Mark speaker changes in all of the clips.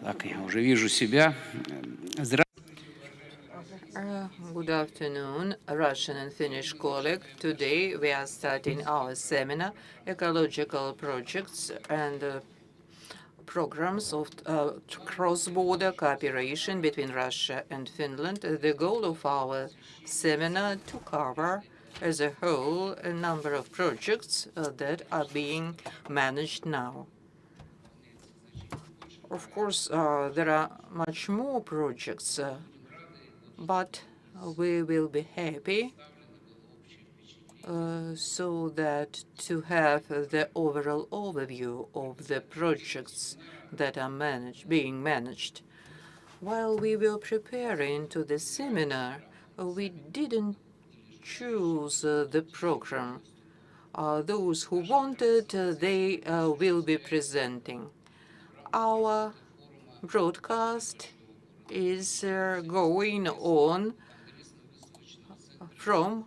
Speaker 1: Так, я уже вижу себя.
Speaker 2: Good afternoon, Russian and Finnish colleague. Today we are starting our seminar, Ecological Projects and Programs of Cross-Border Cooperation between Russia and Finland. The goal of our seminar to cover as a whole a number of projects that are being managed now. Of course, there are much more projects, but we will be happy so that to have the overall overview of the projects that are being managed. While we were preparing to the seminar, we didn't choose the program. Those who wanted, they will be presenting. Our broadcast is going on from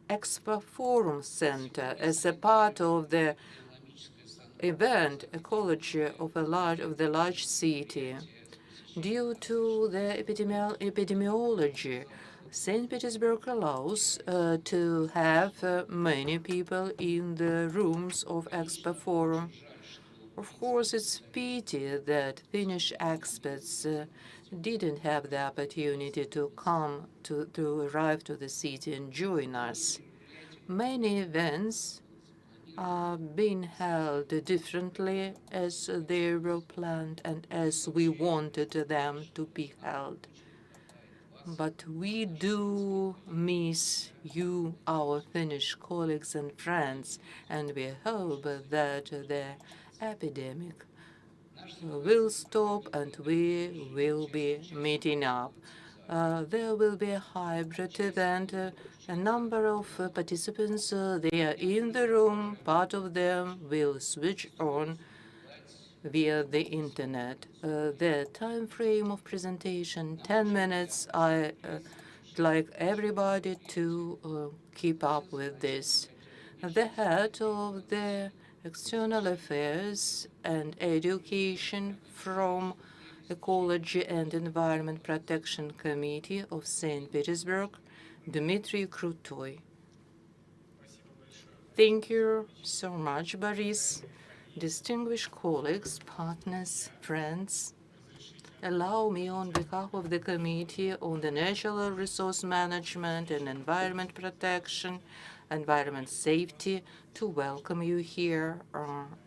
Speaker 2: EXPOFORUM Center as a part of the event Ecology of the Large City. Due to the epidemiology, St. Petersburg allows to have many people in the rooms of EXPOFORUM. Of course, it's pity that Finnish experts didn't have the opportunity to come to arrive to the city and join us. Many events are being held differently as they were planned and as we wanted them to be held. But we do miss you, our Finnish colleagues and friends, and we hope that the epidemic will stop and we will be meeting up. There will be a hybrid event. A number of participants, they are in the room. Part of them will switch on via the internet. The time frame of presentation, 10 minutes. I'd like everybody to keep up with this. The head of the External Affairs and Education from Ecology and Environment Protection Committee of St. Petersburg, Dmitry Krutoy. Thank you so much, Boris. Distinguished colleagues, partners, friends, allow me on behalf of the Committee on the Natural Resource Management and Environment Protection, Environment Safety, to welcome you here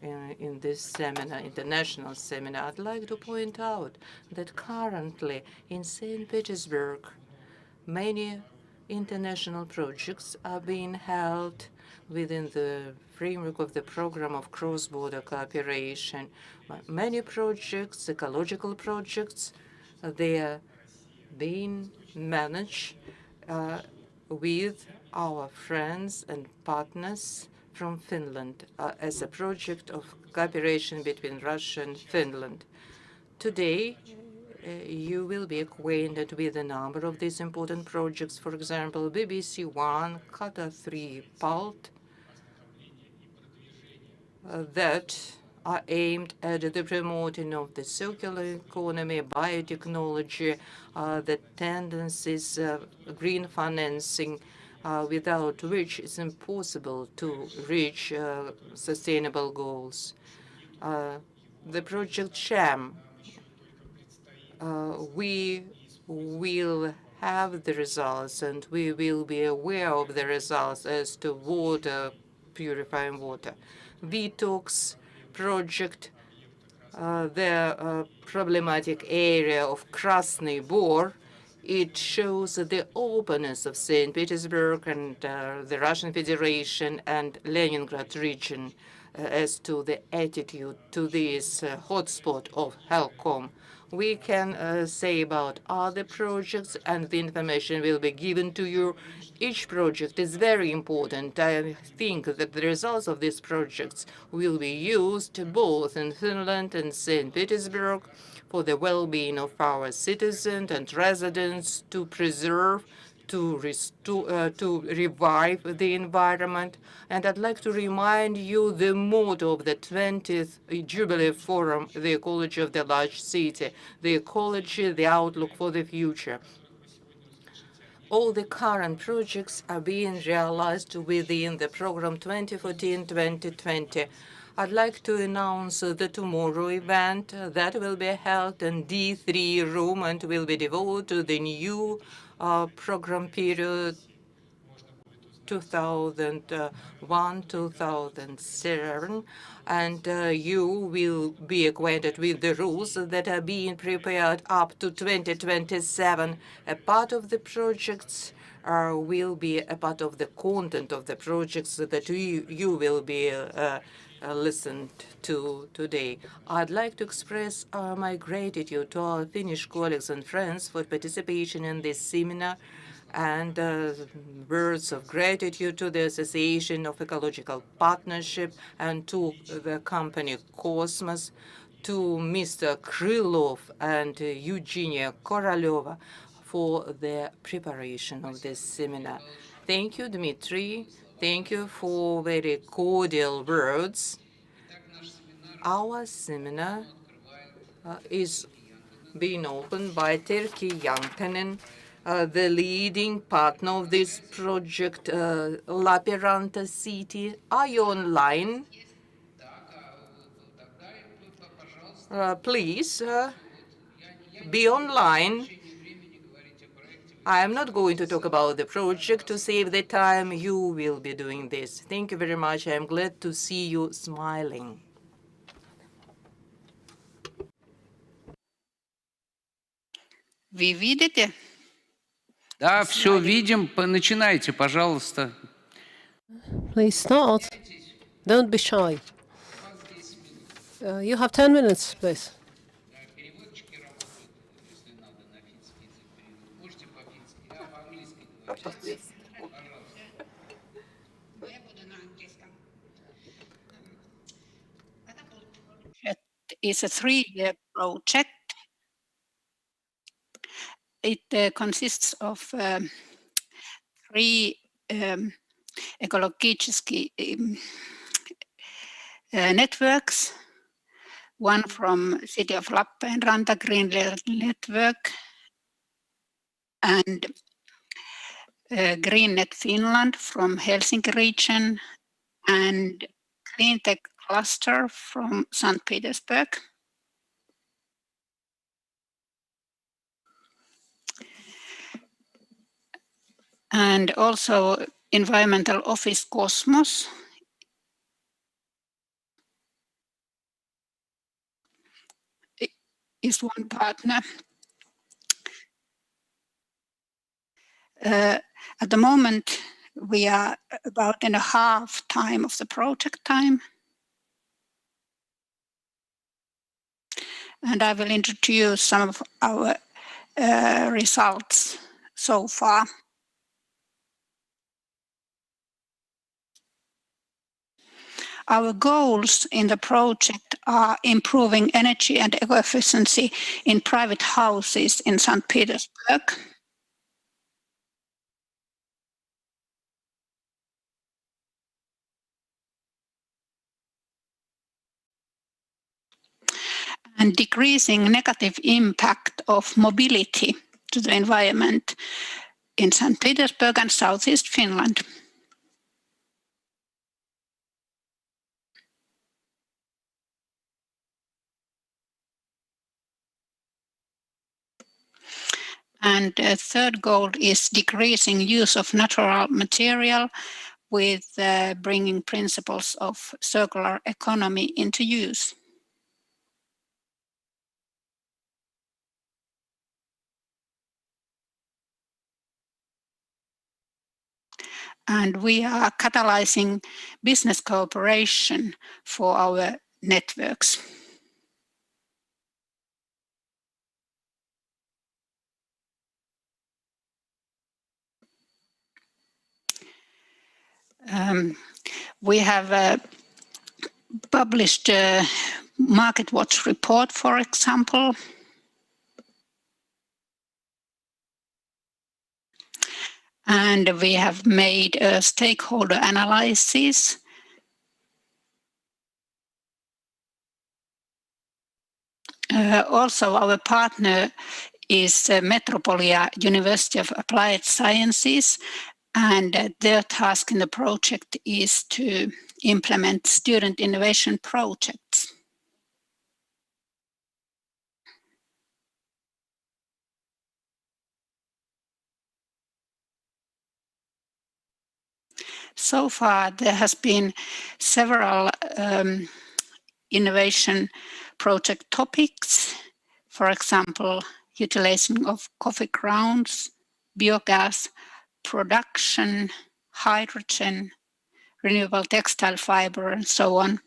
Speaker 2: in this seminar, international seminar. I'd like to point out that currently in St. Petersburg, many international projects are being held within the framework of the program of cross-border cooperation. Many projects, ecological projects, they are being managed with our friends and partners from Finland as a project of cooperation between Russia and Finland. Today, you will be acquainted with a number of these important projects. For example, BBC One, Qatar 3 PULT, that are aimed at the promoting of the circular economy, biotechnology, the tendencies, green financing, without which it's impossible to reach sustainable goals. The project SHAM, we will have the results and we will be aware of the results as to water, purifying water. VTOX project, the problematic area of Krasny Bor, it shows the openness of St. Petersburg and the Russian Federation and Leningrad region as to the attitude to this hotspot of HELCOM. We can say about other projects, and the information will be given to you. Each project is very important. I think that the results of these projects will be used both in Finland and St. Petersburg for the well-being of our citizens and residents, to preserve, to revive the environment. And I'd like to remind you the motto of the 20th Jubilee Forum, the ecology of the large city, the ecology, the outlook for the future. All the current projects are being realized within the program 2014-2020. I'd like to announce the tomorrow event that will be held in D3 room and will be devoted to the new program period 2001-2007, and you will be acquainted with the rules that are being prepared up to 2027. A part of the projects will be a part of the content of the projects that you will be listened to today. I'd like to express my gratitude to our Finnish colleagues and friends for participation in this seminar, and words of gratitude to the Association of Ecological Partnership and to the company Cosmos, to Mr. Krylov and Eugenia Koroleva for the preparation of this seminar. Thank you, Dmitry. Thank you for very cordial words. Our seminar is being opened by Terki Yankanen, the leading partner of this project, Lappeenranta City. Are you online? Please be online. I am not going to talk about the project. To save the time, you will be doing this. Thank you very much. I am glad to see you smiling.
Speaker 1: Вы видите?
Speaker 3: Да, все видим. Начинайте, пожалуйста.
Speaker 4: Please start. Don't be shy. You have 10 minutes, please.
Speaker 1: It's a 3-year project. It consists of 3 ecological networks. One from city of Lappeenranta Green Network and GreenNet Finland from Helsinki region and Green Tech Cluster from St. Petersburg. And also environmental office Cosmos is one partner. At the moment, we are about in a half time of the project time. And I will introduce some of our results so far. Our goals in the project are improving energy and eco-efficiency in private houses in St. Petersburg. And decreasing negative impact of mobility to the environment in St. Petersburg and Southeast Finland. And a third goal is decreasing use of natural material with bringing principles of circular economy into use. And we are catalyzing business cooperation for our networks. We have published a Market Watch report, for example. And we have made a stakeholder analysis. Also, our partner is Metropolia University of Applied Sciences, and their task in the project is to implement student innovation projects. So far, there has been several innovation project topics, for example, utilization of coffee grounds, biogas production, hydrogen, renewable textile fiber, and so on.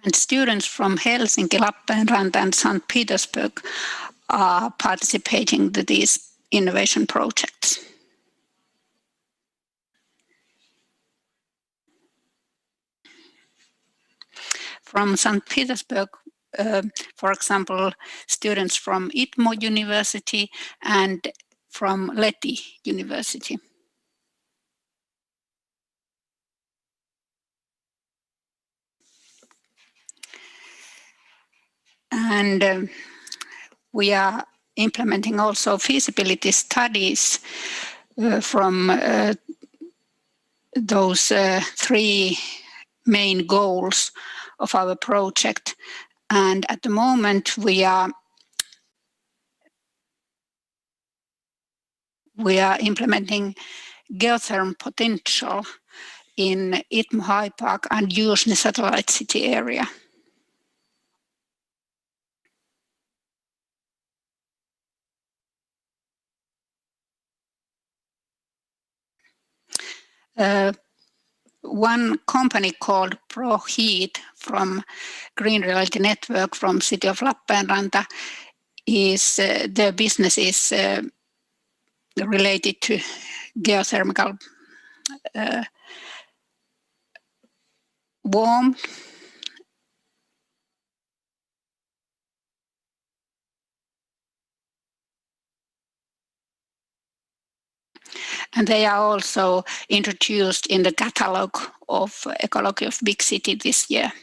Speaker 1: And students from Helsinki, Lappeenranta, and St. Petersburg are participating in these innovation projects. From St. Petersburg, for example, students from ITMO University and from Leti University. And we are implementing also feasibility studies from those three main goals of our project. And at the moment, we are implementing geothermal potential in ITMO High Park and Yuzhny Satellite City area. One company called ProHeat from Green Reality Network from city of Lappeenranta is their business is related to geothermal warmth. And they are also introduced in the catalog of Ecology of Big City this year.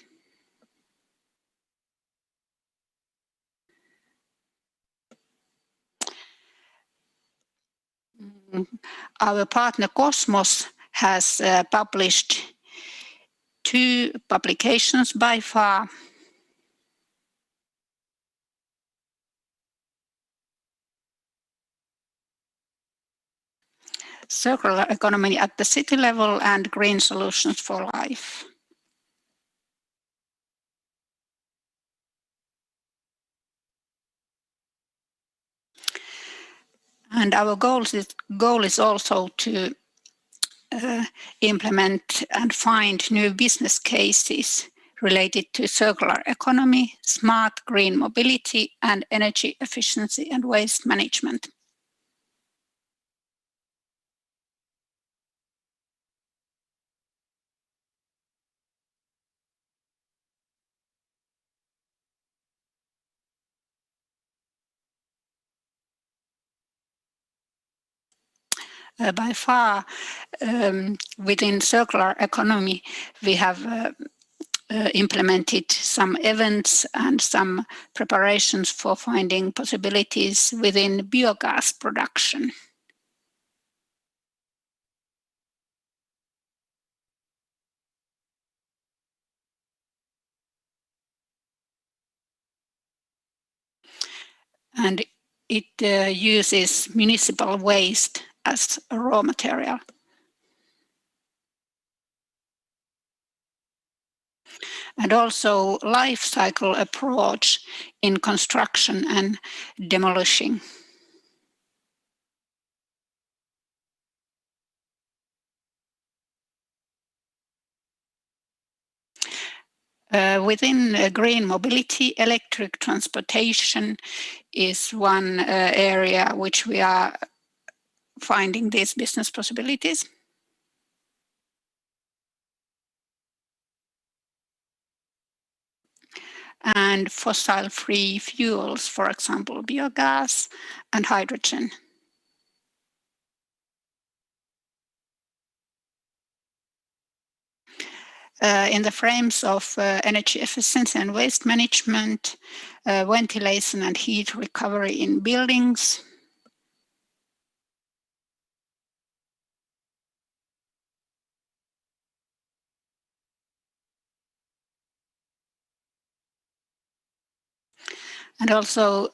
Speaker 1: Our partner Cosmos has published 2 publications by far. Circular economy at the city level and green solutions for life. And our goal is also to implement and find new business cases related to circular economy, smart green mobility, and energy efficiency and waste management. By far, within circular economy, we have implemented some events and some preparations for finding possibilities within biogas production. And it uses municipal waste as a raw material. And also life cycle approach in construction and demolishing. Within green mobility, electric transportation is one area which we are finding these business possibilities. And fossil-free fuels, for example, biogas and hydrogen. In the frames of energy efficiency and waste management, ventilation and heat recovery in buildings, and also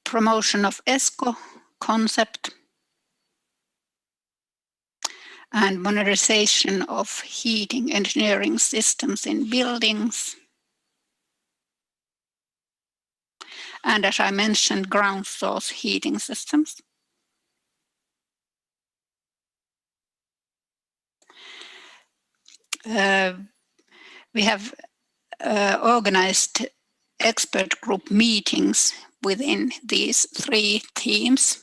Speaker 1: promotion of ESCO concept and modernization of heating engineering systems in buildings. And as I mentioned, ground source heating systems. We have organized expert group meetings within these three themes.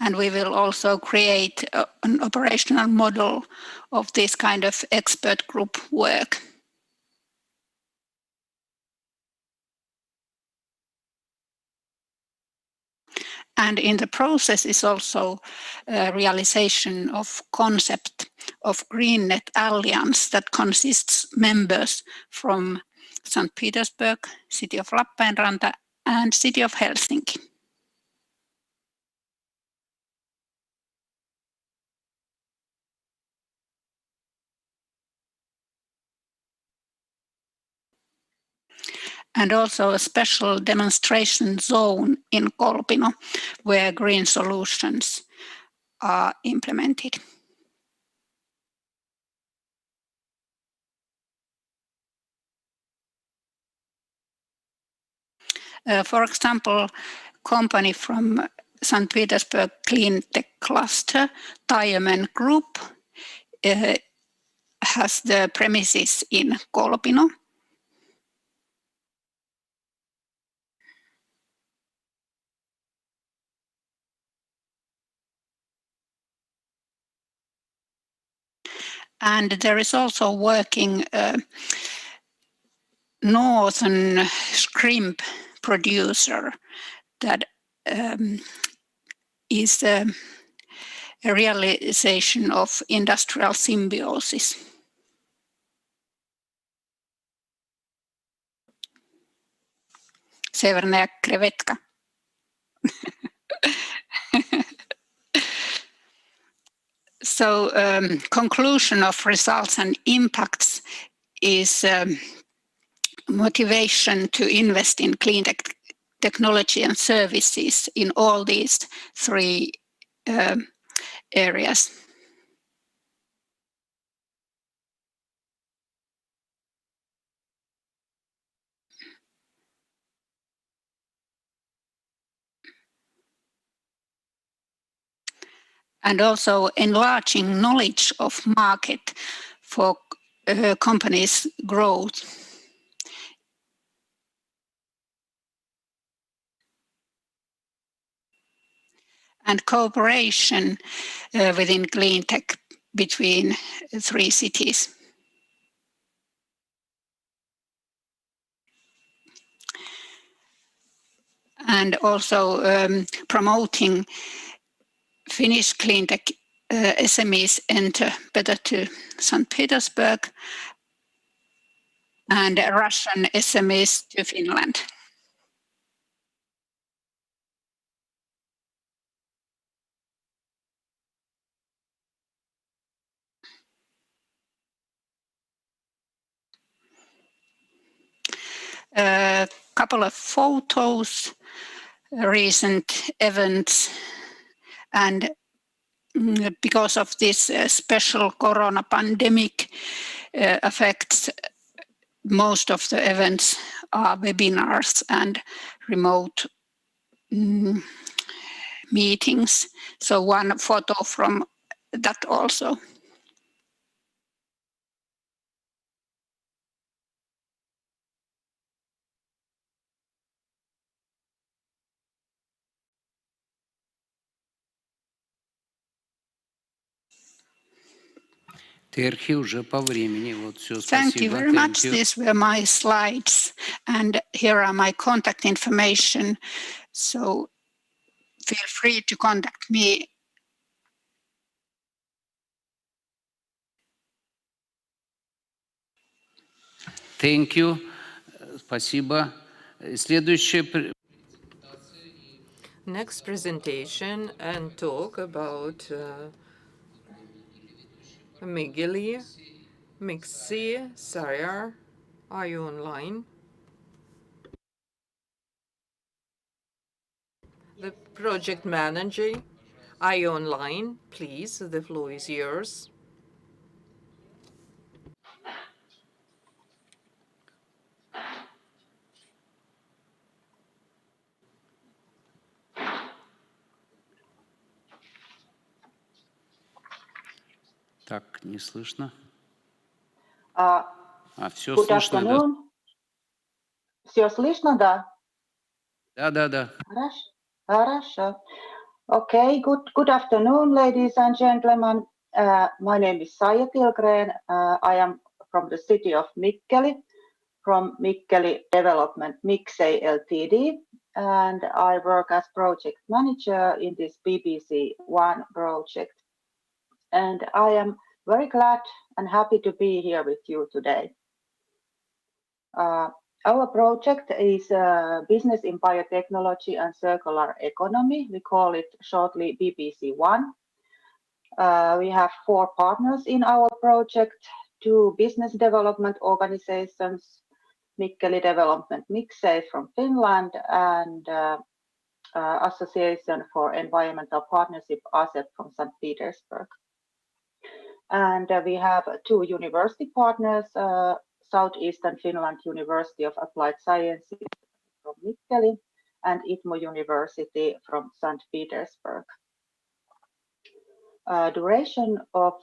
Speaker 1: And we will also create an operational model of this kind of expert group work. And in the process is also realization of concept of GreenNet Alliance that consists members from St. Petersburg, City of Lappeenranta, and City of Helsinki. And also a special demonstration zone in Kolpino where green solutions are implemented. For example, company from St. Petersburg Clean Tech Cluster, Tireman Group, has the premises in Kolpino. And there is also working northern shrimp producer that is a realization of industrial symbiosis. Severная креветка. So conclusion of results and impacts is motivation to invest in clean technology and services in all these three areas. And also enlarging knowledge of market for companies' growth. And cooperation within clean tech between three cities. And also promoting Finnish clean tech SMEs enter better to St. Petersburg and Russian SMEs to Finland. A couple of photos, recent events, and because of this special corona pandemic affects, most of the events are webinars and remote meetings. So one photo from that also.
Speaker 3: Терхи уже по времени. Вот все,
Speaker 1: Thank you
Speaker 3: спасибо.
Speaker 1: very much. These were my slides, and here are my contact information. So feel free to contact me.
Speaker 3: Thank you. Спасибо. Следующее.
Speaker 2: Next presentation and talk about Migeli, Mixi, Sayar. Are you online? The project manager, are you online? Please, the floor is yours.
Speaker 3: Так, не слышно. Все
Speaker 5: Good
Speaker 3: слышно, да?
Speaker 5: afternoon. Все слышно, да?
Speaker 3: Да.
Speaker 5: Хорошо. Okay, good afternoon, ladies and gentlemen. My name is Saija Tilgren. I am from the city of Mikkeli, from Mikkeli Development Mixei Ltd, and I work as project manager in this BBC One project. And I am very glad and happy to be here with you today. Our project is Business in Biotechnology and Circular Economy. We call it shortly BBC One. We have 4 partners in our project, 2 business development organizations, Mikkeli Development Mixei from Finland and Association for Environmental Partnership ASEP from St. Petersburg. And we have 2 university partners, Southeastern Finland University of Applied Sciences from Mikkeli and ITMO University from St. Petersburg. Duration of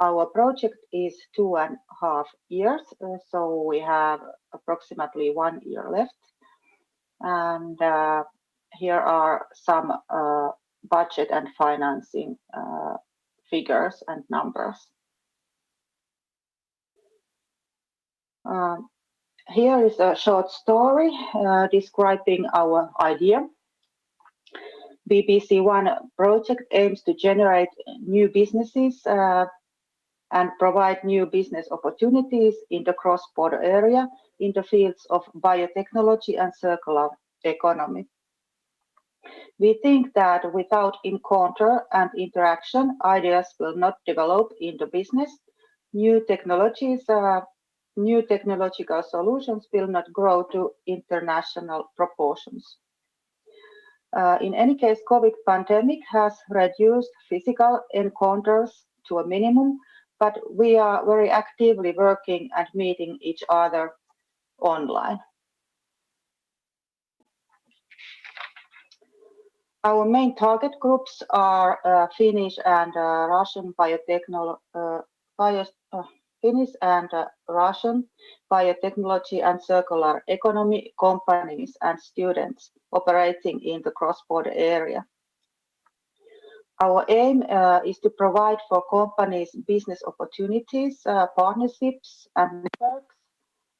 Speaker 5: our project is 2.5 years, so we have approximately 1 year left. And here are some budget and financing figures and numbers. Here is a short story describing our idea. BBC One project aims to generate new businesses and provide new business opportunities in the cross-border area in the fields of biotechnology and circular economy. We think that without encounter and interaction, ideas will not develop into business. New technological solutions will not grow to international proportions. In any case, COVID pandemic has reduced physical encounters to a minimum, but we are very actively working and meeting each other online. Our main target groups are Finnish and Russian biotechnology and circular economy companies and students operating in the cross-border area. Our aim is to provide for companies business opportunities, partnerships and networks,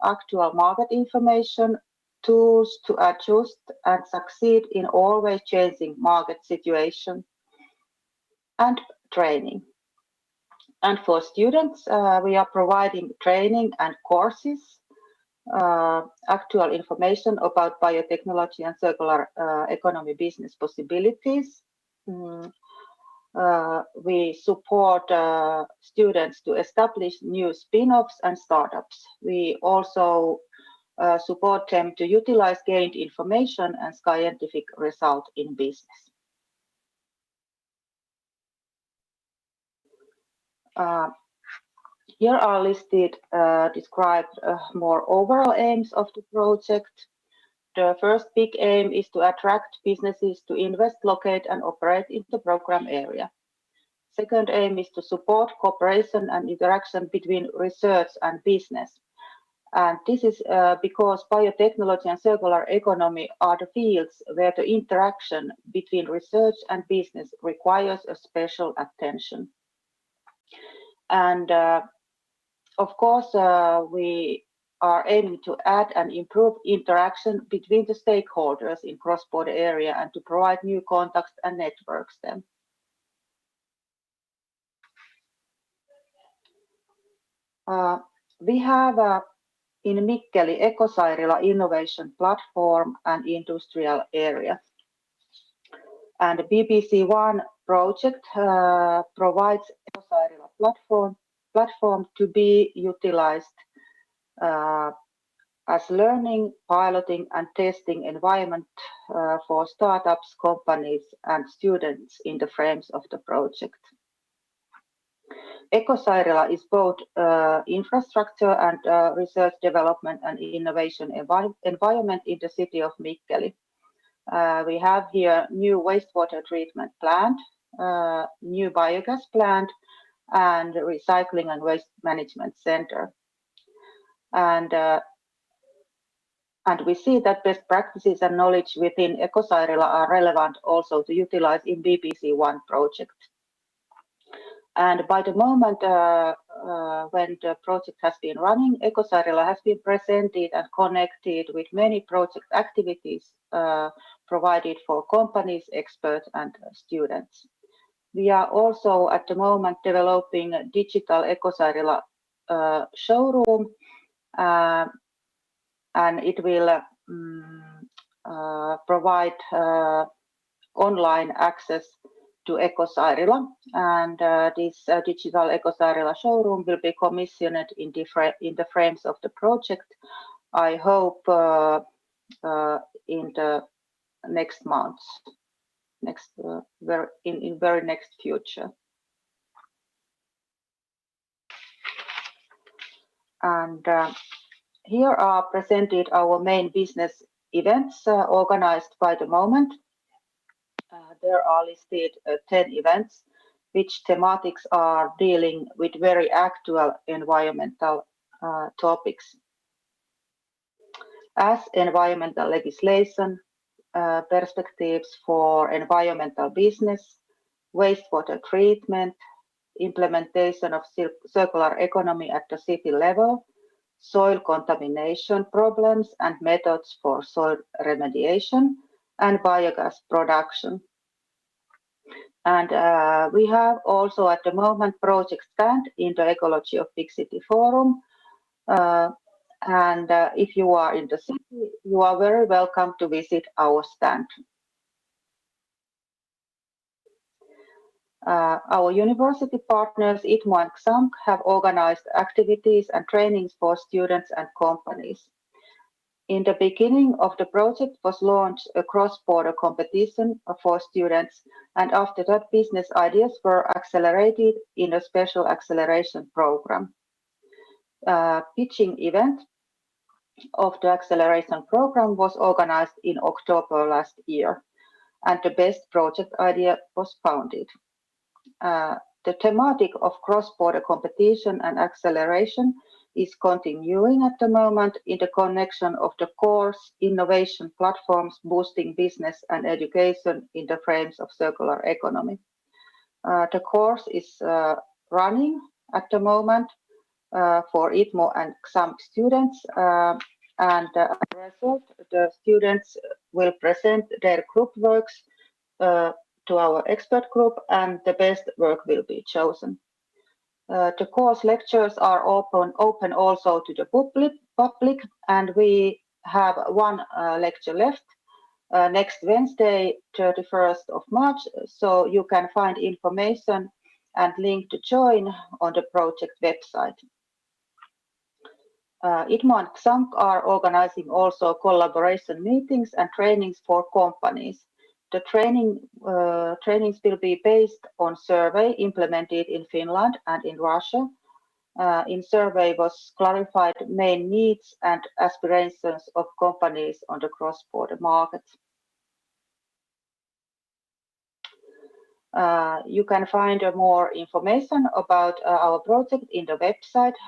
Speaker 5: actual market information, tools to adjust and succeed in always changing market situation, and training. And for students, we are providing training and courses, actual information about biotechnology and circular economy business possibilities. We support students to establish new spin-offs and startups. We also support them to utilize gained information and scientific result in business. Here are listed, described more overall aims of the project. The first big aim is to attract businesses to invest, locate and operate in the program area. second aim is to support cooperation and interaction between research and business. And this is because biotechnology and circular economy are the fields where the interaction between research and business requires a special attention. And of course, we are aiming to add and improve interaction between the stakeholders in cross-border area and to provide new contacts and networks them. We have in Mikkeli Ecosairila Innovation Platform and Industrial Area. And the BBC One project provides Ecosairila platform to be utilized as learning, piloting and testing environment for startups, companies and students in the frames of the project. Ecosairila is both infrastructure and research development and innovation environment in the city of Mikkeli. We have here new wastewater treatment plant, new biogas plant, and recycling and waste management center. And we see that best practices and knowledge within Ecosairila are relevant also to utilize in BBC One project. And by the moment when the project has been running, Ecosairila has been presented and connected with many project activities provided for companies, experts and students. We are also at the moment developing a digital Ecosairila showroom and it will provide online access to Ecosairila, and this digital Ecosairila showroom will be commissioned in the frames of the project. I hope in the next months, in very next future. And here are presented our main business events organized by the moment. There are listed 10 events, which thematics are dealing with very actual environmental topics. As environmental legislation, perspectives for environmental business, wastewater treatment, implementation of circular economy at the city level, soil contamination problems and methods for soil remediation, and biogas production. And we have also at the moment project stand in the Ecology of Big City Forum. And if you are in the city, you are very welcome to visit our stand. Our university partners, ITMO and XAMK, have organized activities and trainings for students and companies. In the beginning of the project was launched a cross-border competition for students, and after that business ideas were accelerated in a special acceleration program. Pitching event of the acceleration program was organized in October last year, and the best project idea was founded. The thematic of cross-border competition and acceleration is continuing at the moment in the connection of the course innovation platforms boosting business and education in the frames of circular economy. The course is running at the moment for ITMO and XAMK students, and as a result, the students will present their group works to our expert group, and the best work will be chosen. The course lectures are open also to the public, and we have one lecture left next Wednesday, 31st of March, so you can find information and link to join on the project website. ITMO and XAMK are organizing also collaboration meetings and trainings for companies. The trainings will be based on survey implemented in Finland and in Russia. In survey was clarified main needs and aspirations of companies on the cross-border market. You can find more information about our project in the websites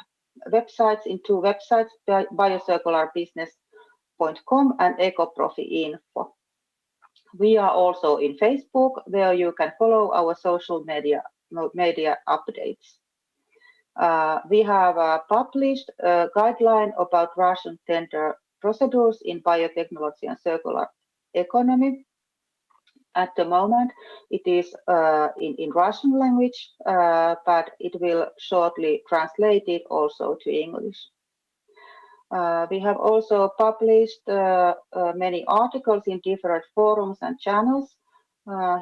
Speaker 5: in two websites, biocircularbusiness.com and ecoprofi.info. We are also in Facebook, where you can follow our social media updates. We have published a guideline about Russian tender procedures in biotechnology and circular economy. At the moment, it is in Russian language, but it will shortly translate it also to English. We have also published many articles in different forums and channels.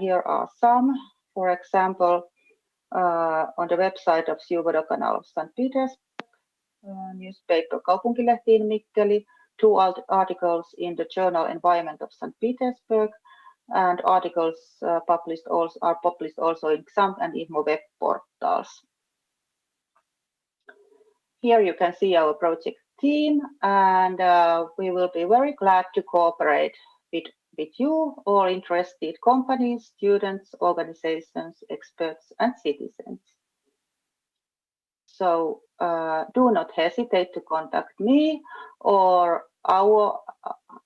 Speaker 5: Here are some. For example, on the website of Sjuvodokanal of St. Petersburg, newspaper Kaupunkilehti in Mikkeli, two articles in the journal Environment of St. Petersburg, and articles are published also in XAMP and IFMO web portals. Here you can see our project team, and we will be very glad to cooperate with you, all interested companies, students, organizations, experts, and citizens. So do not hesitate to contact me or our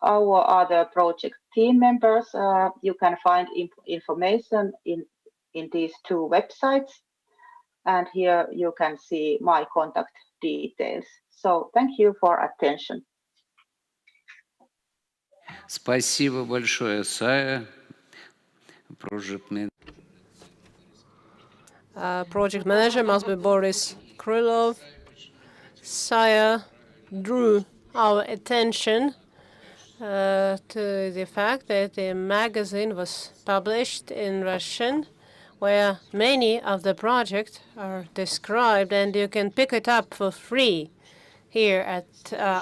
Speaker 5: other project team members. You can find information in these two websites, and here you can see my contact details. So thank you for attention.
Speaker 3: Спасибо большое, Сая.
Speaker 4: Project manager must be Boris Krylov. Saya drew our attention to the fact that the magazine was published in Russian, where many of the projects are described, and you can pick it up for free here at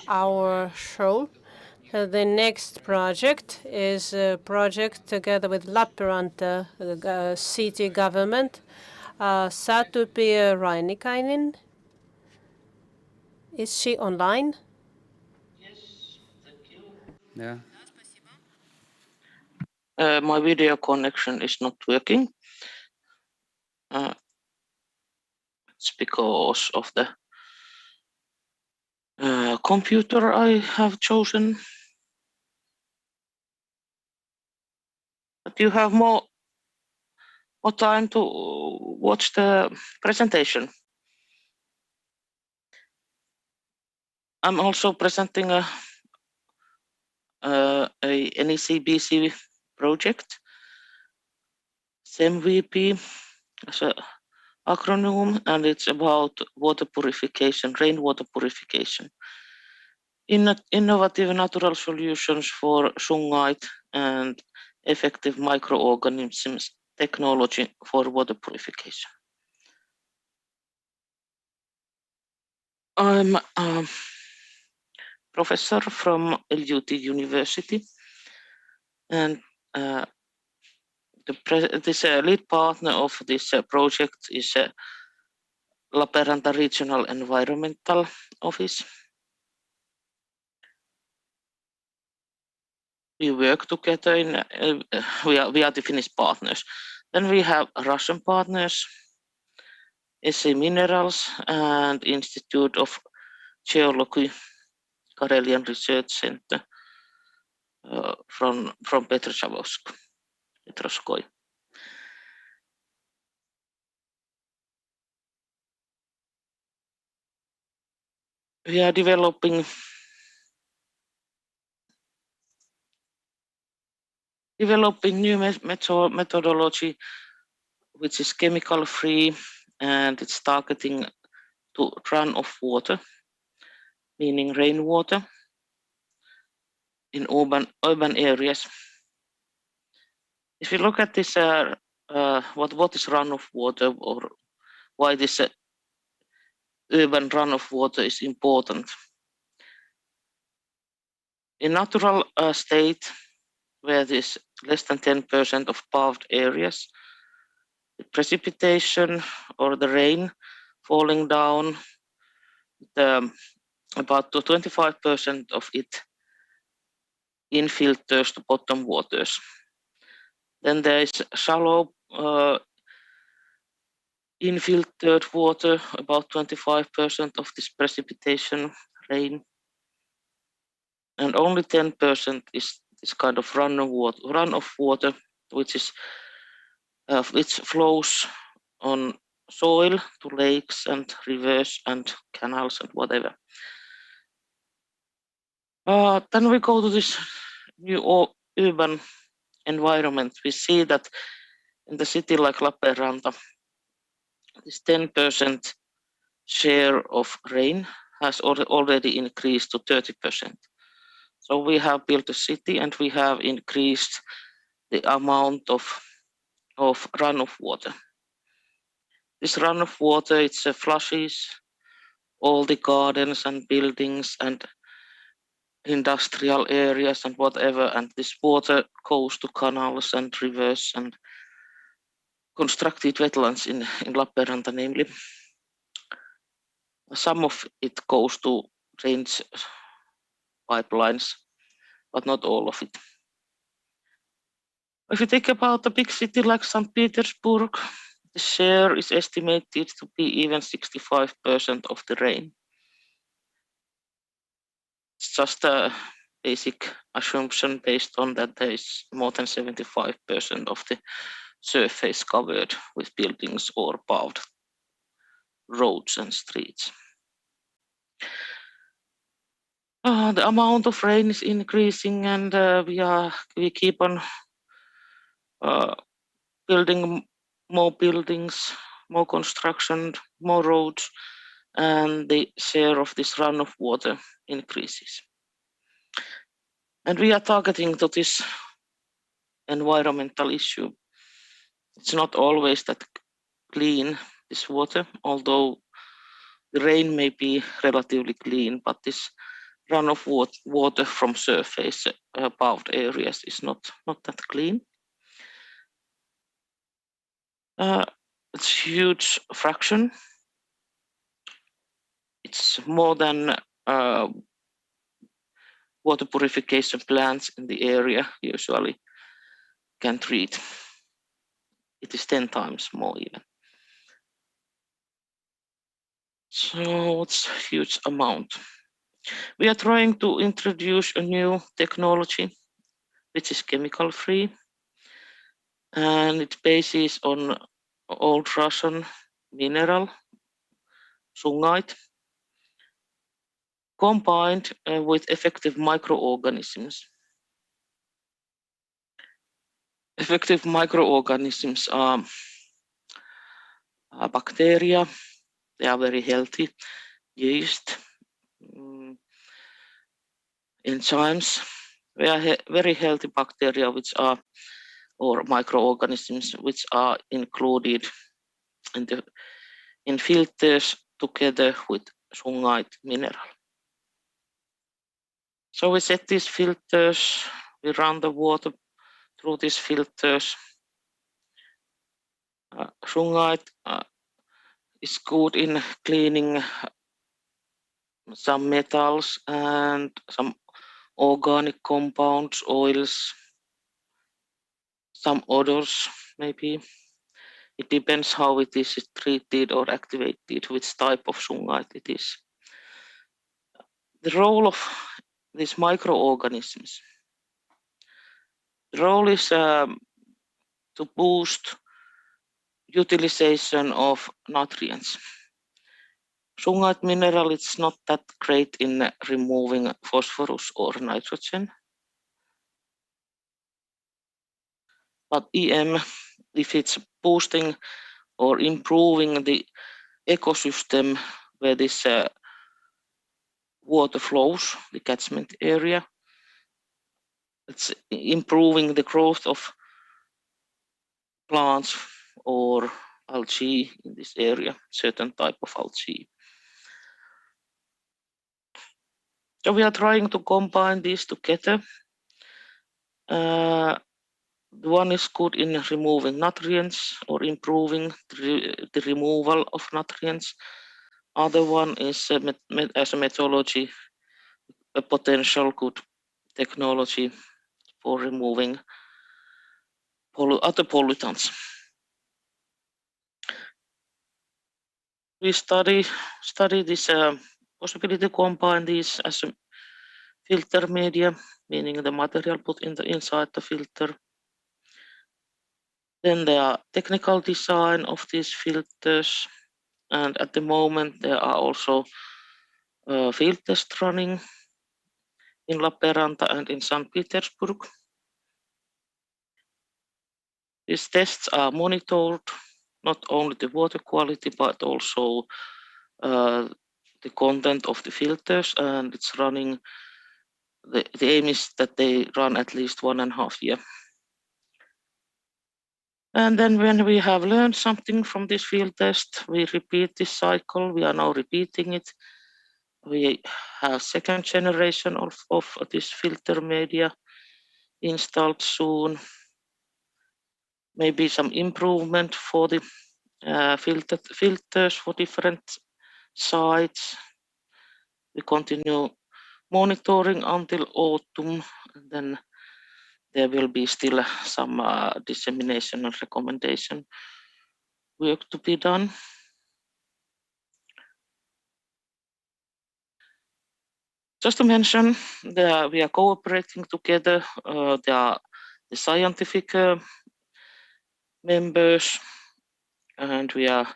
Speaker 4: our show. The next project is a project together with Lappeenranta city government. Satu-Pia Rainikainen. Is she online?
Speaker 3: Yeah.
Speaker 6: My video connection is not working. It's because of the computer I have chosen. But you have more time to watch the presentation. I'm also presenting a NECBC project, SEMVP as an acronym, and it's about water purification, rainwater purification. Innovative natural solutions for shungite and effective microorganisms technology for water purification. I'm a professor from LUT University, and this lead partner of this project is Lappeenranta Regional Environmental Office. We work together we are the Finnish partners. Then we have Russian partners, SC Minerals and Institute of Geology, Karelian Research Center from Petrozavodsk. We are developing new methodology which is chemical free, and it's targeting to runoff water, meaning rainwater in urban areas. If you look at this, what is runoff water, or why this urban runoff water is important. In natural state, where there's less than 10% of paved areas, the precipitation or the rain falling down, about 25% of it infiltrates the bottom waters. Then there is shallow infiltrated water, about 25% of this precipitation rain, and only 10% is this kind of runoff water, which flows on soil to lakes and rivers and canals and whatever. Then we go to this new urban environment. We see that in the city like Lappeenranta, this 10% share of rain has already increased to 30%. So we have built a city and we have increased the amount of runoff water. This runoff water, it flushes all the gardens and buildings and industrial areas and whatever, and this water goes to canals and rivers and constructed wetlands in Lappeenranta namely. Some of it goes to drainage pipelines, but not all of it. If you think about a big city like St. Petersburg, the share is estimated to be even 65% of the rain. It's just a basic assumption based on that there is more than 75% of the surface covered with buildings or paved roads and streets. The amount of rain is increasing, and we keep on building more buildings, more construction, more roads, and the share of this runoff water increases. And we are targeting to this environmental issue. It's not always that clean, this water, although the rain may be relatively clean, but this runoff water from surface paved areas is not that clean. It's a huge fraction. It's more than water purification plants in the area usually can treat. It is 10 times more even. So it's a huge amount. We are trying to introduce a new technology which is chemical free, and it bases on old Russian mineral, shungite, combined with effective microorganisms. Effective microorganisms are bacteria. They are very healthy. Yeast, enzymes. They are very healthy bacteria or microorganisms which are included in filters together with shungite mineral. So we set these filters, we run the water through these filters. Shungite is good in cleaning some metals and some organic compounds, oils, some odors maybe. It depends how it is treated or activated, which type of shungite it is. The role of these microorganisms. The role is to boost utilization of nutrients. Shungite mineral is not that great in removing phosphorus or nitrogen. But EM, if it's boosting or improving the ecosystem where this water flows, the catchment area, it's improving the growth of plants or algae in this area, certain type of algae. So we are trying to combine these together. The one is good in removing nutrients or improving the removal of nutrients. Other one is as a methodology, a potential good technology for removing other pollutants. We study this possibility to combine these as a filter media, meaning the material put inside the filter. Then there are technical design of these filters, and at the moment there are also field tests running in Lappeenranta and in St. Petersburg. These tests are monitored, not only the water quality, but also the content of the filters, and it's running. The aim is that they run at least 1.5 years. And then when we have learned something from this field test, we repeat this cycle. We are now repeating it. We have second generation of this filter media installed soon. Maybe some improvement for the filters for different sites. We continue monitoring until autumn, and then there will be still some dissemination and recommendation work to be done. Just to mention, we are cooperating together. There are the scientific members, and we are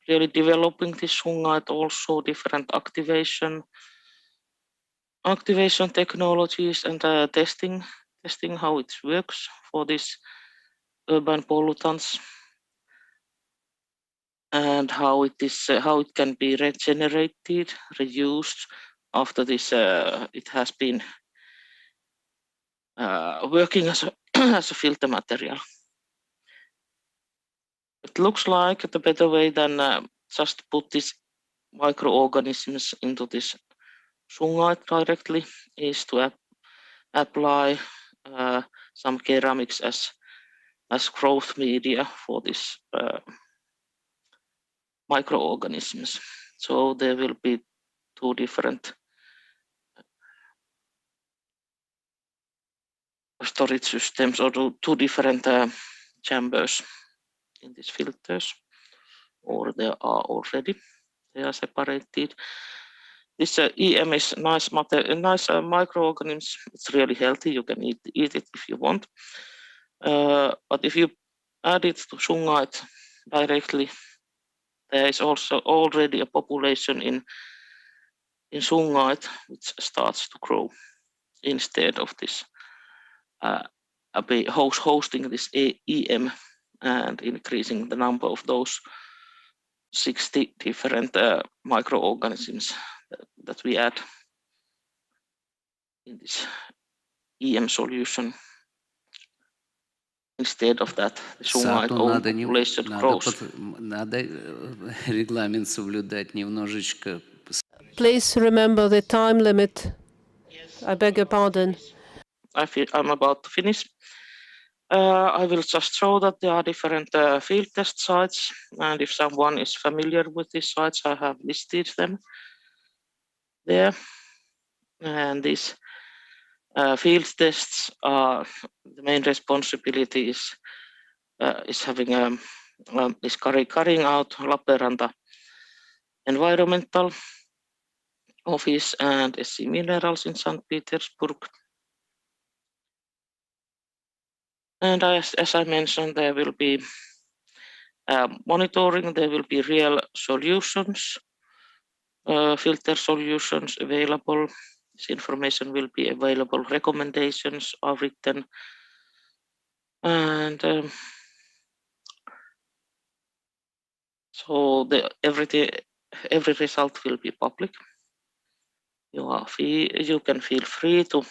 Speaker 6: really developing this Sungait, also different activation technologies and testing how it works for these urban pollutants, and how it can be regenerated, reused after this it has been working as a as a filter material. It looks like the better way than just put these microorganisms into this Sungait directly is to apply some ceramics as growth media for this microorganisms. So there will be two different storage systems, or two different chambers in these filters, or there are already. They are separated. This EM is nice microorganisms. It's really healthy. You can eat it if you want. But if you add it to Sungait directly, there is also already a population in Sungait which starts to grow instead of this hosting this EM and increasing the number of those 60 different microorganisms that we add in this EM solution. Instead of that, the Sungait own population grows.
Speaker 3: Надо регламент соблюдать немножечко.
Speaker 4: Please remember the time limit. I beg your pardon.
Speaker 6: I'm about to finish. I will just show that there are different field test sites, and if someone is familiar with these sites, I have listed them there. And these field tests are the main responsibility is having is carrying out Lappeenranta Environmental Office and SC Minerals in St. Petersburg. And as I mentioned, there will be monitoring, there will be real solutions, filter solutions available. This information will be available, recommendations are written, and so every result will be public. You can feel free to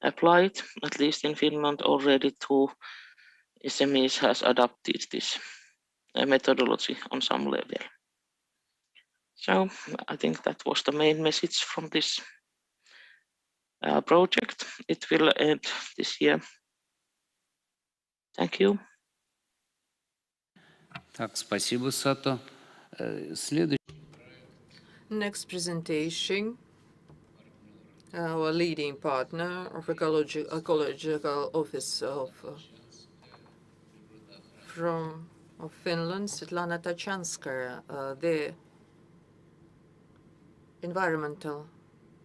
Speaker 6: apply it. At least in Finland, already 2 SMEs has adopted this methodology on some level. So I think that was the main message from this project. It will end this year. Thank you.
Speaker 3: Так, спасибо, Сато.
Speaker 2: Next presentation, our leading partner of ecological office from of Finland, Svetlana Tachanskaya, the environmental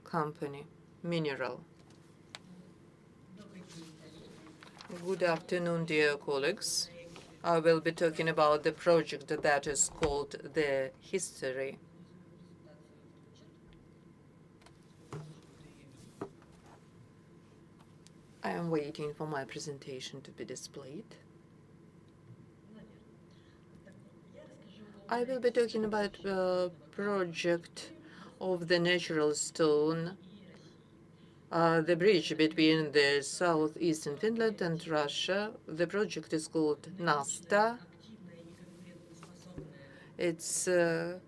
Speaker 2: company, Mineral. Good afternoon, dear colleagues. I will be talking about the project that is called the History. I am waiting for my presentation to be displayed. I will be talking about the project of the natural stone, the bridge between the southeastern Finland and Russia. The project is called NASTA. It's the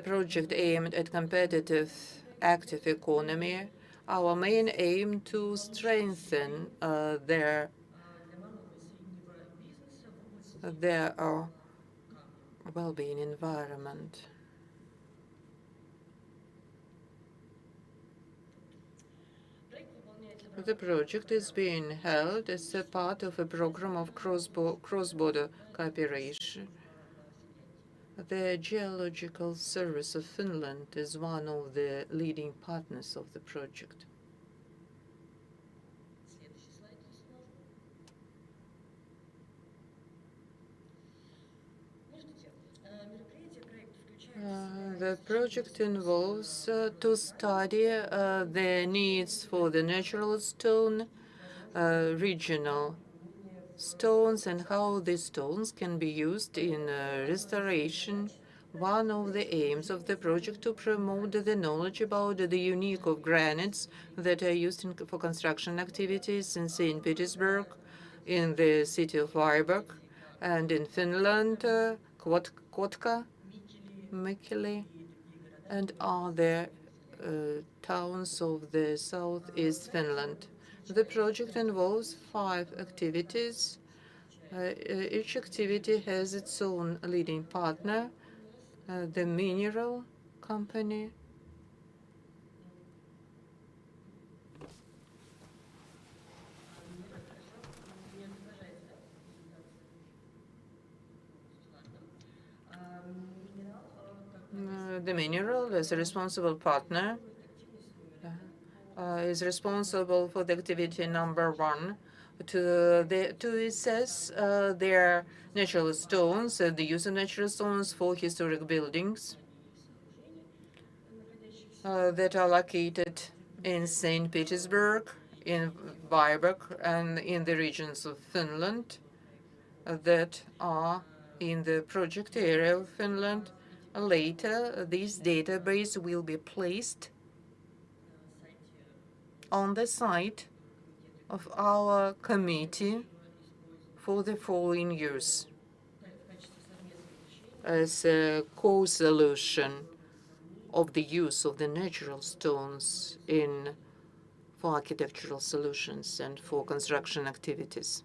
Speaker 2: project aimed at competitive, active economy. Our main aim to strengthen their well-being environment. The project is being held as a part of a program of cross-border cooperation. The Geological Service of Finland is one of the leading partners of the project. The project involves to study the needs for the natural stone, regional stones, and how these stones can be used in restoration. One of the aims of the project to promote the knowledge about the unique of granites that are used for construction activities in St. Petersburg, in the city of Vyborg, and in Finland, Kotka, Mikkeli, and other towns of the southeast Finland. The project involves 5 activities. Each activity has its own leading partner, the mineral company, the mineral as a responsible partner is responsible for the activity number 1 to assess their natural stones, the use of natural stones for historic buildings that are located in St. Petersburg, in Vyborg, and in the regions of Finland that are in the project area of Finland. Later, this database will be placed on the site of our committee for the following years as a co-solution of the use of the natural stones for architectural solutions and for construction activities.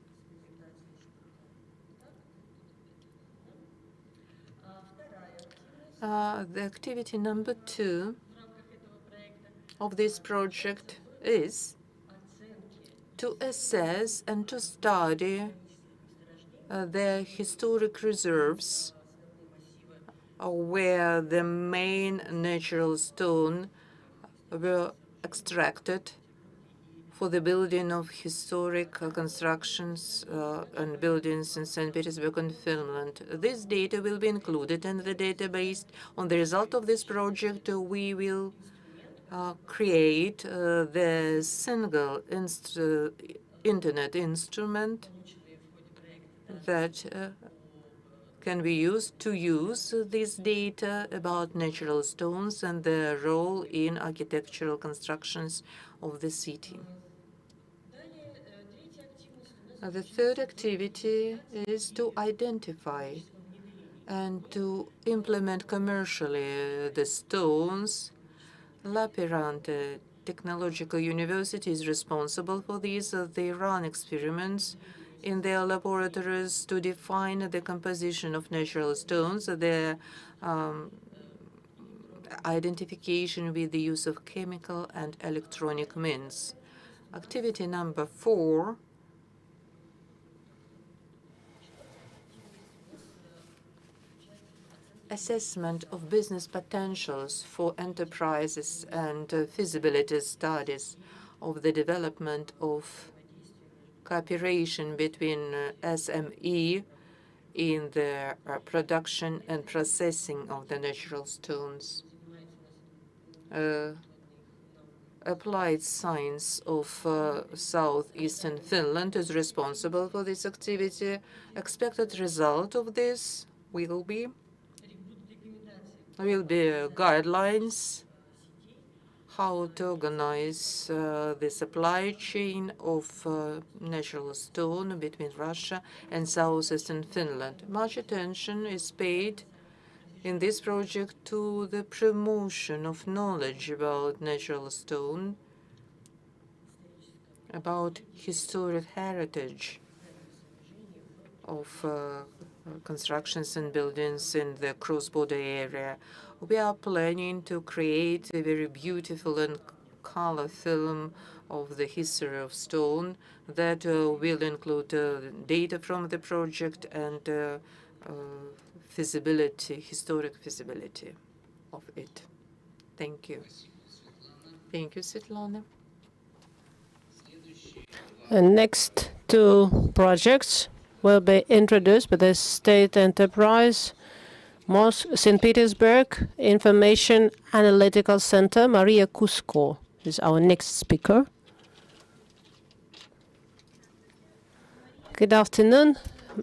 Speaker 2: The activity number 2 of this project is to assess and to study the historic reserves where the main natural stone were extracted for the building of historic constructions and buildings in St. Petersburg and Finland. This data will be included in the database. On the result of this project, we will create the single internet instrument that can be used to use this data about natural stones and their role in architectural constructions of the city. The third activity is to identify and to implement commercially the stones. Lapirante Technological University is responsible for these. They run experiments in their laboratories to define the composition of natural stones, their identification with the use of chemical and electronic means. Activity number 4 assessment of business potentials for enterprises and feasibility studies of the development of cooperation between SME in the production and processing of the natural stones. Applied Science of southeastern Finland is responsible for this activity. Expected result of this will be guidelines how to organize the supply chain of natural stone between Russia and southeastern Finland. Much attention is paid in this project to the promotion of knowledge about natural stone, about historic heritage of constructions and buildings in the cross-border area. We are planning to create a very beautiful and color film of the history of stone that will include data from the project and historic feasibility of it. Thank you. Thank you, Svetlana.
Speaker 4: And next two projects will be introduced by the state enterprise, St. Petersburg Information Analytical Center. Maria Kusko is our next speaker. Good afternoon.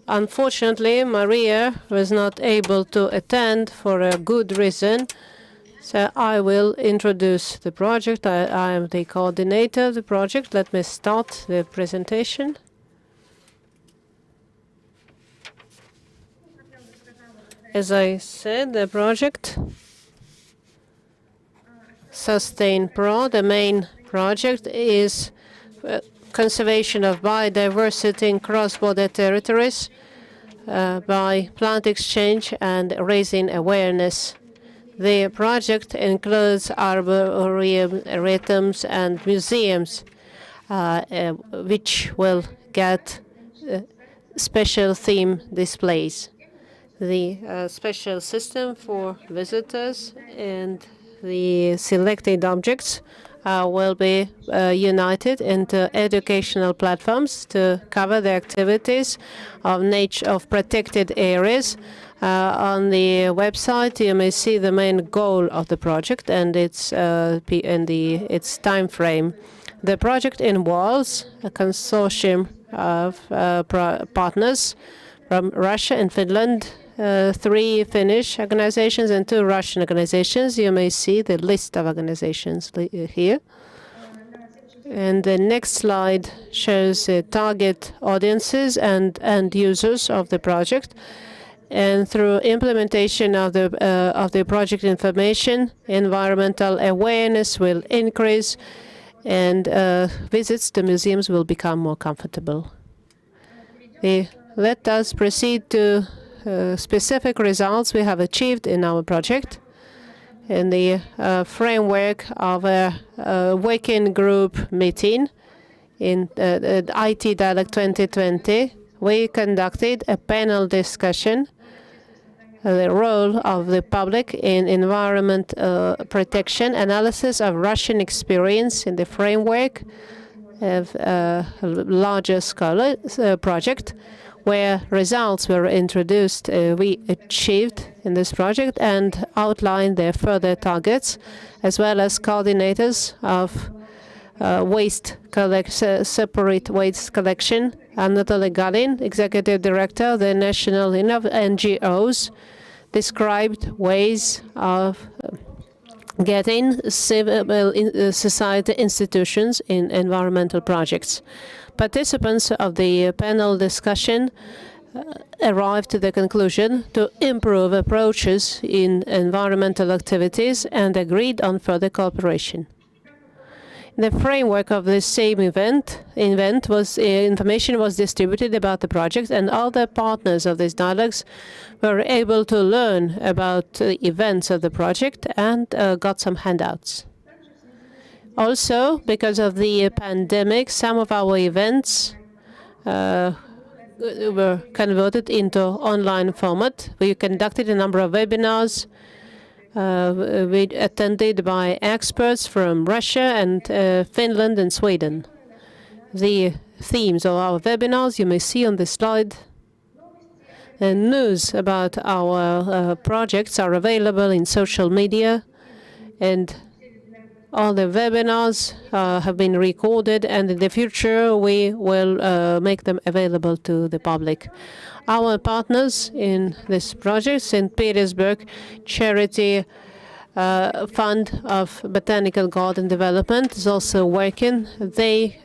Speaker 4: Unfortunately, Maria was not able to attend for a good reason, so I will introduce the project. I am the coordinator of the project. Let me start the presentation. As I said, the project Sustain Pro, the main project is conservation of biodiversity in cross-border territories by plant exchange and raising awareness. The project includes arboretums and museums, which will get special theme displays. The special system for visitors and the selected objects will be united into educational platforms to cover the activities of protected areas. On the website, you may see the main goal of the project and its time frame. The project involves a consortium of partners from Russia and Finland, 3 Finnish organizations and 2 Russian organizations. You may see the list of organizations here. And the next slide shows the target audiences and end users of the project. And through implementation of the project information, environmental awareness will increase, and visits to museums will become more comfortable. Let us proceed to specific results we have achieved in our project. In the framework of a working group meeting in IT Dialogue 2020, we conducted a panel discussion the role of the public in environment protection, analysis of Russian experience in the framework of a larger scale project, where results were introduced, we achieved in this project and outlined their further targets, as well as coordinators of separate waste collection. Anatoly Galin, Executive Director of the National NGOs, described ways of getting civil society institutions in environmental projects. Participants of the panel discussion arrived to the conclusion to improve approaches in environmental activities and agreed on further cooperation. In the framework of the same event information was distributed about the project, and all the partners of these dialogues were able to learn about the events of the project and got some handouts. Also, because of the pandemic, some of our events were converted into online format. We conducted a number of webinars attended by experts from Russia and Finland and Sweden. The themes of our webinars you may see on the slide. And news about our projects are available in social media, and all the webinars have been recorded, and in the future we will make them available to the public. Our partners in this project, St. Petersburg Charity Fund of Botanical Garden Development, is also working. They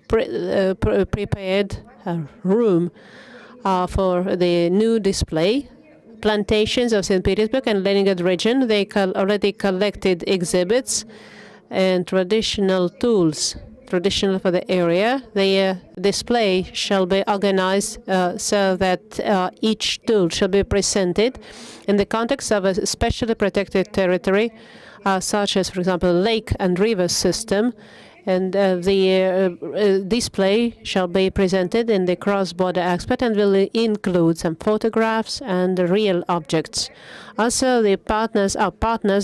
Speaker 4: prepared a room for the new display. Plantations of St. Petersburg and Leningrad region, they already collected exhibits and traditional tools, traditional for the area. The display shall be organized so that each tool shall be presented in the context of a specially protected territory, such as, for example, lake and river system. And the display shall be presented in the cross-border expert and will include some photographs and real objects. Also, our partners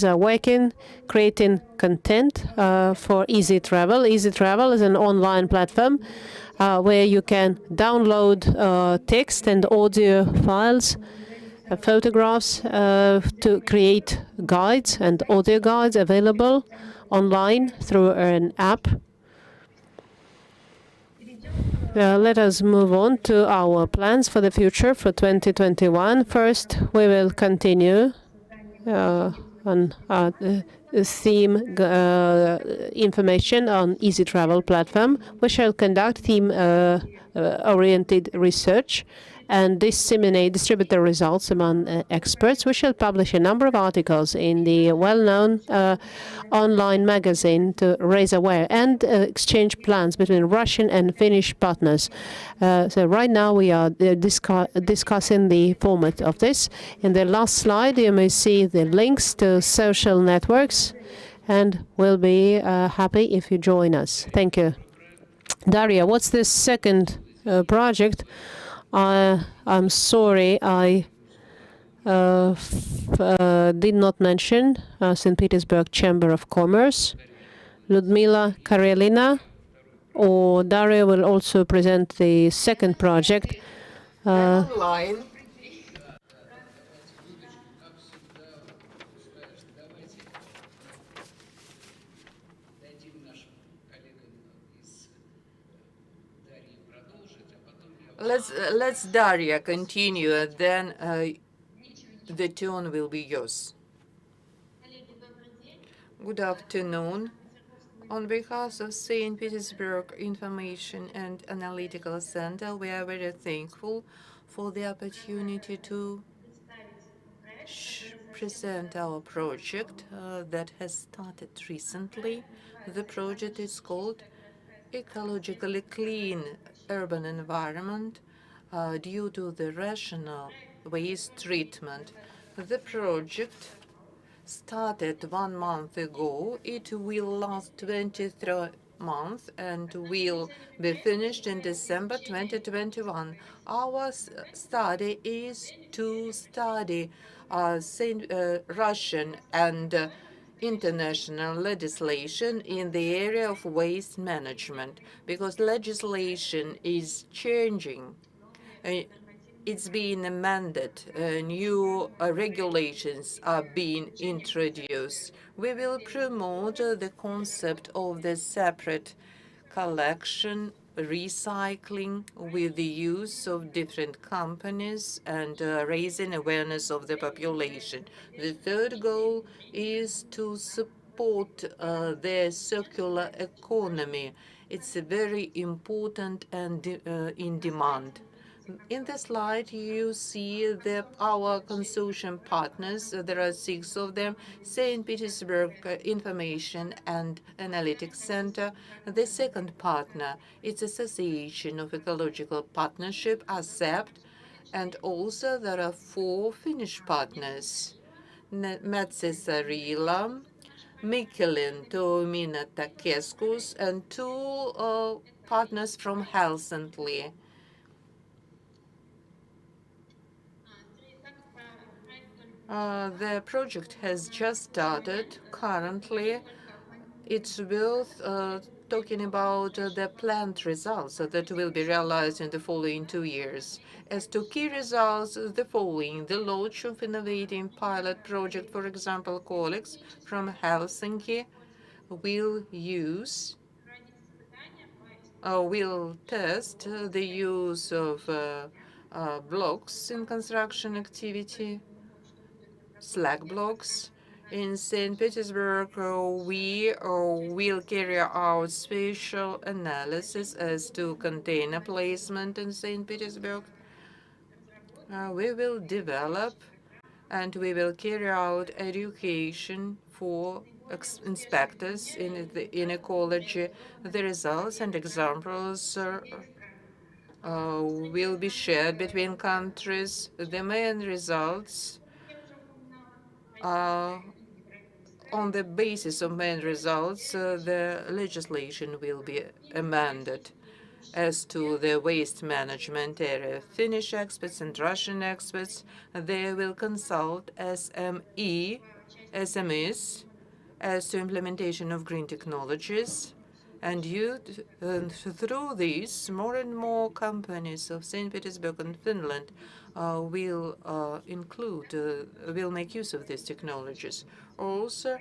Speaker 4: are working, creating content for Easy Travel. Easy Travel is an online platform where you can download text and audio files, photographs to create guides and audio guides available online through an app. Let us move on to our plans for the future for 2021. First, we will continue on theme information on Easy Travel platform. We shall conduct theme-oriented research and distribute the results among experts. We shall publish a number of articles in the well-known online magazine to raise awareness and exchange plans between Russian and Finnish partners. So right now we are discussing the format of this. In the last slide, you may see the links to social networks, and we'll be happy if you join us. Thank you. Daria, what's the second project? I'm sorry, I did not mention St. Petersburg Chamber of Commerce. Ludmila Karelina or Daria will also present the second project.
Speaker 2: Online. Let's Daria continue, and then the turn will be yours. Good afternoon. On behalf of St. Petersburg Information and Analytical Center, we are very thankful for the opportunity to present our project that has started recently. The project is called Ecologically Clean Urban Environment due to the rational waste treatment. The project started 1 month ago. It will last 23 months and will be finished in December 2021. Our study is to study Russian and international legislation in the area of waste management, because legislation is changing. It's being amended, new regulations are being introduced. We will promote the concept of the separate collection, recycling with the use of different companies and raising awareness of the population. The third goal is to support the circular economy. It's very important and in demand. In the slide, you see our consortium partners. There are 6 of them. St. Petersburg Information and Analytics Center. The second partner, it's Association of Ecological Partnership, ASEPT. And also there are 4 Finnish partners, Metsä Sarila, Mikkelin Toimintakeskus, and 2 partners from Helsinki. The project has just started. Currently, it's worth talking about the planned results that will be realized in the following 2 years. As to key results, the following: the launch of innovative pilot project, for example, colleagues from Helsinki will test the use of blocks in construction activity, slag blocks. In St. Petersburg, we will carry out spatial analysis as to container placement in St. Petersburg. We will develop and we will carry out education for inspectors in ecology. The results and examples will be shared between countries. The main results on the basis of main results, the legislation will be amended. As to the waste management area, Finnish experts and Russian experts, they will consult SMEs as to implementation of green technologies. And through these, more and more companies of St. Petersburg and Finland will make use of these technologies. Also,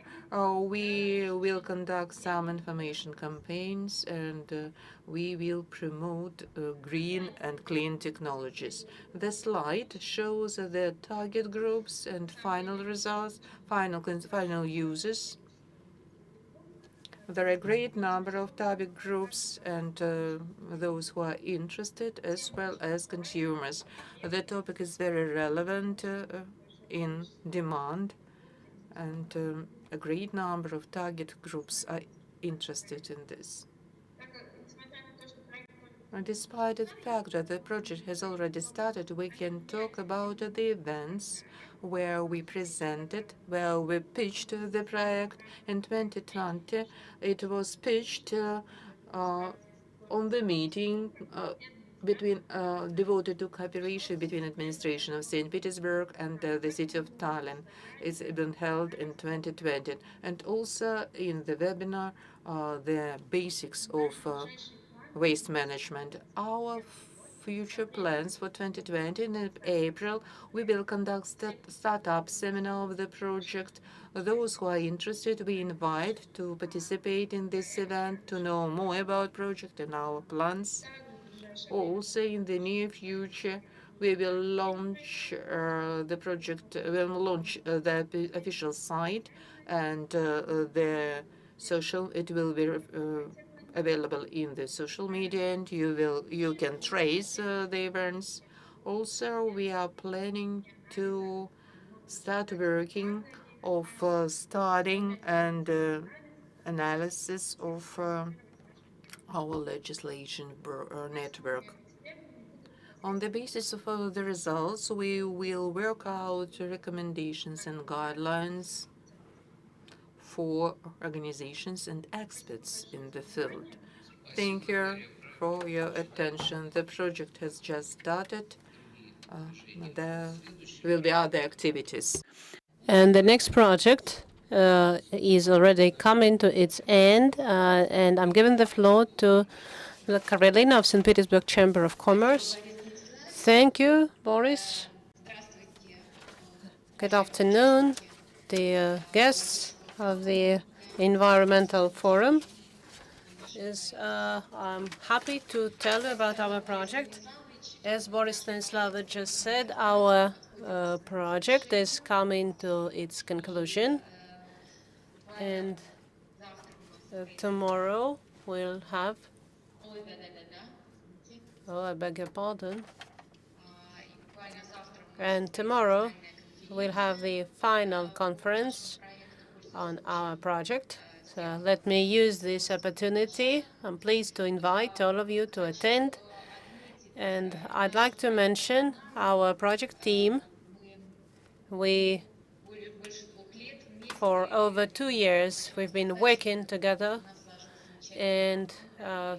Speaker 2: we will conduct some information campaigns and we will promote green and clean technologies. The slide shows the target groups and final results, final users. There are a great number of target groups and those who are interested, as well as consumers. The topic is very relevant in demand, and a great number of target groups are interested in this. And despite the fact that the project has already started, we can talk about the events where we pitched the project in 2020. It was pitched on the meeting devoted to cooperation between administration of St. Petersburg and the city of Tallinn. It's been held in 2020. And also in the webinar, the basics of waste management. Our future plans for 2020, in April, we will conduct startup seminar of the project. Those who are interested, we invite to participate in this event to know more about project and our plans. Also, in the near future, we will launch the project. We'll launch the official site and it will be available in the social media, and you can trace the events. Also, we are planning to start working of studying and analysis of our legislation network. On the basis of the results, we will work out recommendations and guidelines for organizations and experts in the field. Thank you for your attention. The project has just started. There will be other activities.
Speaker 4: And the next project is already coming to its end, and I'm giving the floor to Karelina of St. Petersburg Chamber of Commerce. Thank you, Boris. Good afternoon, dear guests of the Environmental Forum. I'm happy to tell you about our project. As Boris Stanislava just said, our project is coming to its conclusion, and tomorrow we'll have. Oh, I beg your pardon. And tomorrow we'll have the final conference on our project. So let me use this opportunity. I'm pleased to invite all of you to attend. And I'd like to mention our project team. For over 2 years, we've been working together, and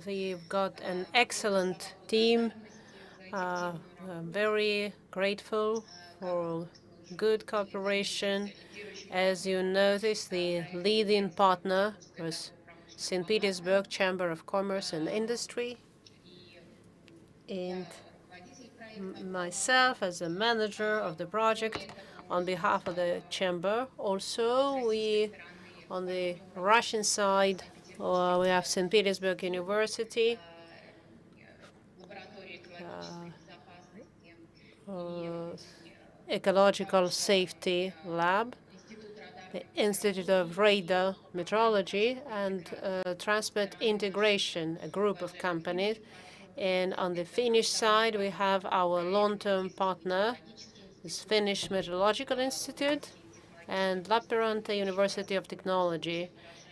Speaker 4: we've got an excellent team. I'm very grateful for good cooperation. As you notice, the leading partner was St. Petersburg Chamber of Commerce and Industry, and myself as a manager of the project on behalf of the chamber. Also, on the Russian side, we have St. Petersburg University, Ecological Safety Lab, the Institute of Radar Meteorology, and Transport Integration, a group of companies. And on the Finnish side, we have our long-term partner, this Finnish Meteorological Institute, and Lappeenranta University of Technology.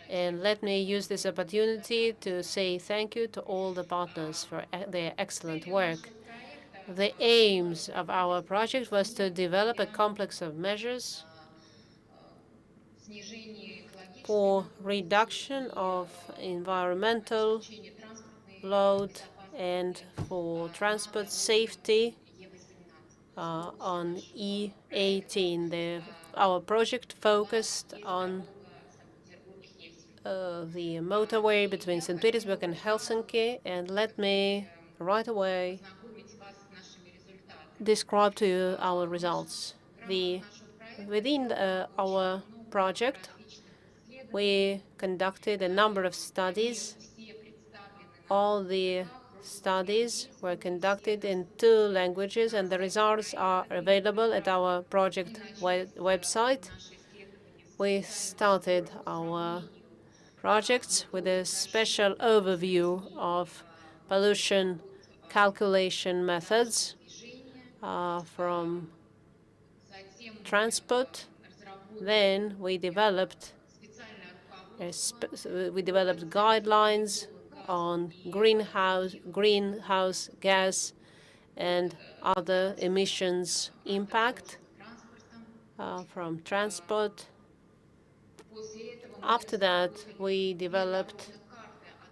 Speaker 4: And let me use this opportunity to say thank you to all the partners for their excellent work. The aims of our project was to develop a complex of measures for reduction of environmental load and for transport safety on E18. Our project focused on the motorway between St. Petersburg and Helsinki, and let me right away describe to you our results. Within our project, we conducted a number of studies. All the studies were conducted in 2 languages, and the results are available at our project website. We started our projects with a special overview of pollution calculation methods from transport. Then we developed guidelines on greenhouse gas and other emissions impact from transport. After that, we developed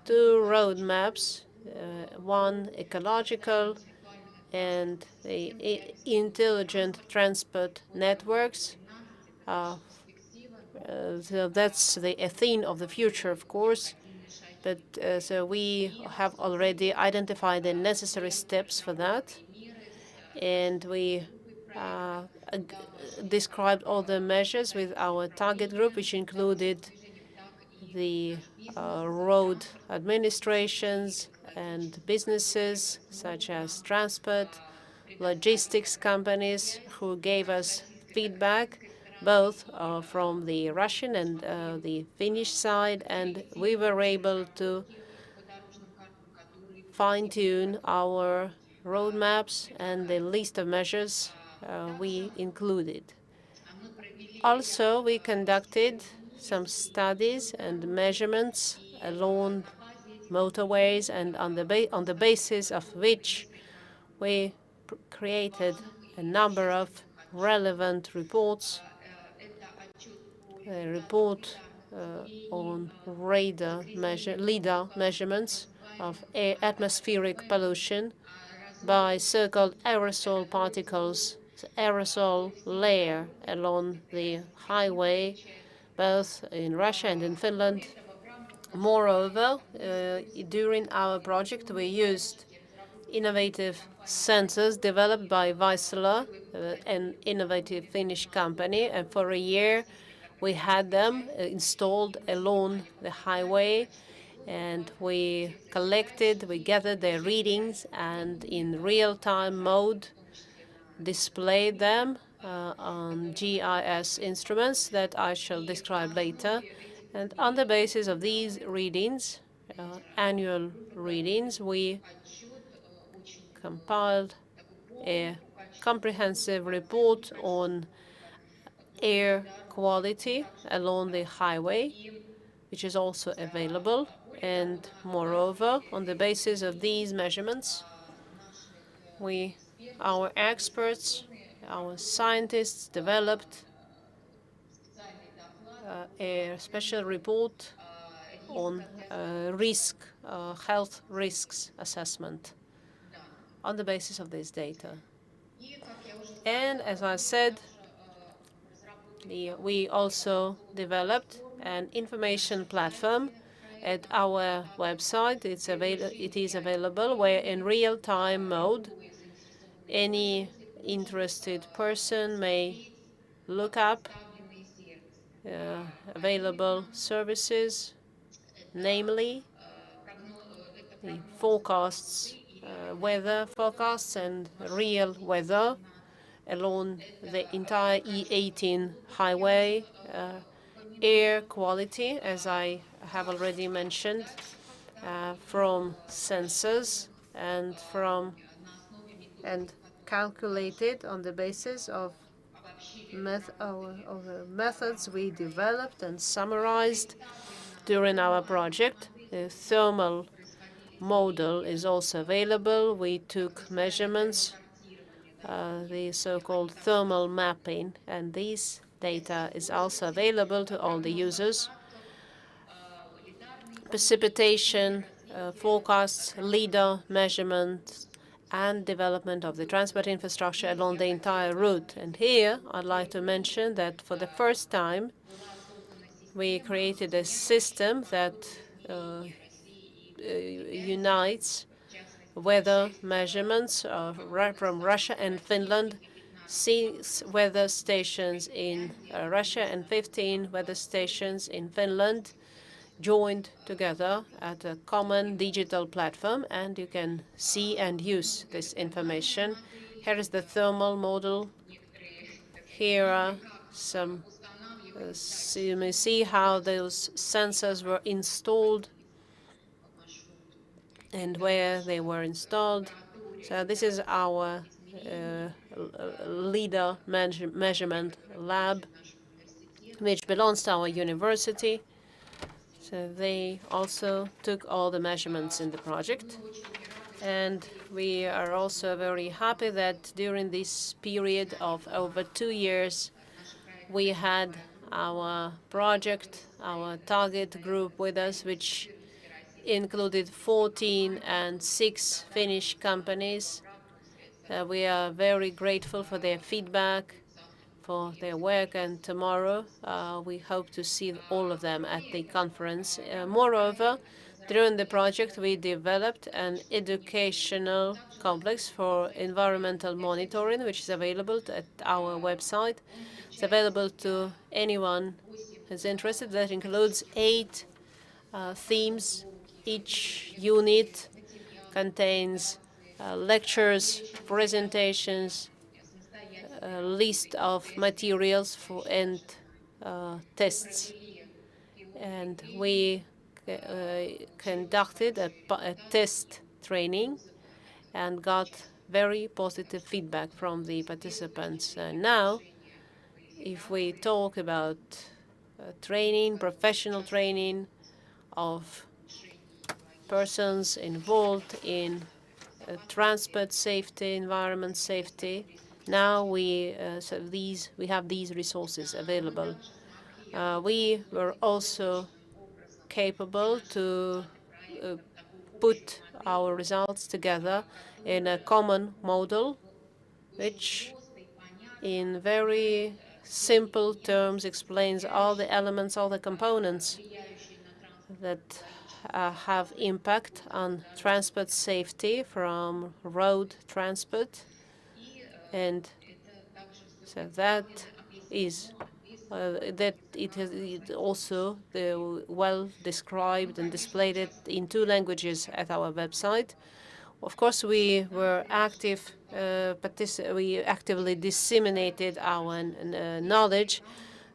Speaker 4: 2 roadmaps, one ecological and the intelligent transport networks. So that's the theme of the future, of course. But so we have already identified the necessary steps for that, and we described all the measures with our target group, which included the road administrations and businesses such as transport, logistics companies who gave us feedback, both from the Russian and the Finnish side, and we were able to fine-tune our roadmaps and the list of measures we included. Also, we conducted some studies and measurements along motorways, and on the basis of which we created a number of relevant reports. A report on LIDAR measurements of atmospheric pollution by so-called aerosol particles, the aerosol layer along the highway, both in Russia and in Finland. Moreover, during our project, we used innovative sensors developed by Vaisala, an innovative Finnish company, and for a year we had them installed along the highway, and we gathered their readings, and in real-time mode displayed them on GIS instruments that I shall describe later. And on the basis of these readings, annual readings, we compiled a comprehensive report on air quality along the highway, which is also available. And moreover, on the basis of these measurements, our experts, our scientists developed a special report on health risks assessment on the basis of this data. And as I said, We also developed an information platform at our website. It is available where in real-time mode any interested person may look up available services, namely the forecasts, weather forecasts and real weather along the entire E18 highway, air quality, as I have already mentioned, from sensors and calculated on the basis of methods we developed and summarized during our project. The thermal model is also available. We took measurements, the so-called thermal mapping, and this data is also available to all the users. Precipitation forecasts, LIDAR measurements, and development of the transport infrastructure along the entire route. And here I'd like to mention that for the first time, we created a system that unites weather measurements from Russia and Finland, 6 weather stations in Russia and 15 weather stations in Finland, joined together at a common digital platform, and you can see and use this information. Here is the thermal model. Here are some, so you may see how those sensors were installed and where they were installed. So this is our LIDAR measurement lab, which belongs to our university. So they also took all the measurements in the project. And we are also very happy that during this period of over 2 years, we had our project, our target group with us, which included 14 and 6 Finnish companies. We are very grateful for their feedback, for their work, and tomorrow we hope to see all of them at the conference. Moreover, during the project, we developed an educational complex for environmental monitoring, which is available at our website. It's available to anyone who's interested. That includes 8 themes. Each unit contains lectures, presentations, a list of materials and tests. And we conducted a test training and got very positive feedback from the participants. Now, if we talk about training, professional training of persons involved in transport safety, environment safety, now we have these resources available. We were also capable to put our results together in a common model, which in very simple terms explains all the elements, all the components that have impact on transport safety from road transport. And so that is also well described and displayed it in 2 languages at our website. Of course, we were active. We actively disseminated our knowledge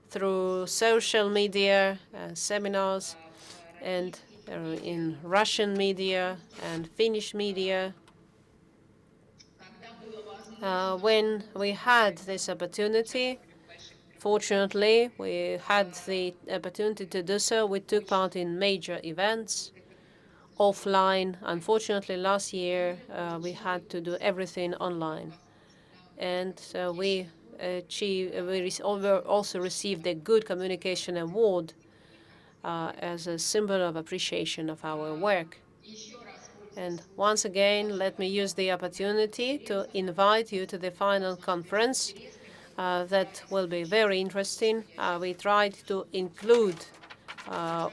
Speaker 4: through social media, seminars, and in Russian media and Finnish media. When we had this opportunity, fortunately, we had the opportunity to do so. We took part in major events offline. Unfortunately, last year, we had to do everything online. And so we also received a Good Communication Award as a symbol of appreciation of our work. And once again, let me use the opportunity to invite you to the final conference. That will be very interesting. We tried to include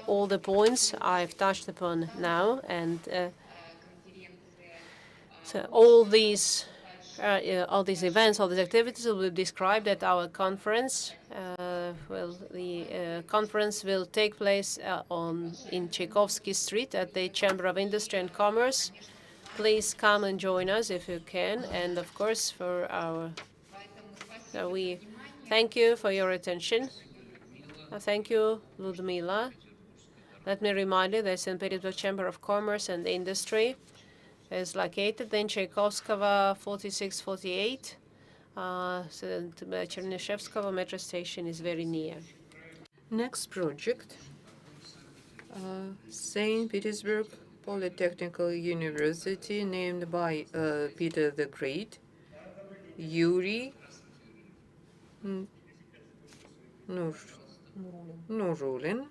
Speaker 4: all the points I've touched upon now, and so all these events, all these activities will be described at our conference. The conference will take place in Tchaikovsky Street at the Chamber of Industry and Commerce. Please come and join us if you can. And of course, we thank you for your attention. Thank you, Ludmila. Let me remind you that St. Petersburg Chamber of Commerce and Industry is located in Tchaikovskого 4648. So the Chernyshevskovo metro station is very near.
Speaker 2: Next project, St. Petersburg Polytechnical University, named by Peter the Great, Yuri Nurulin.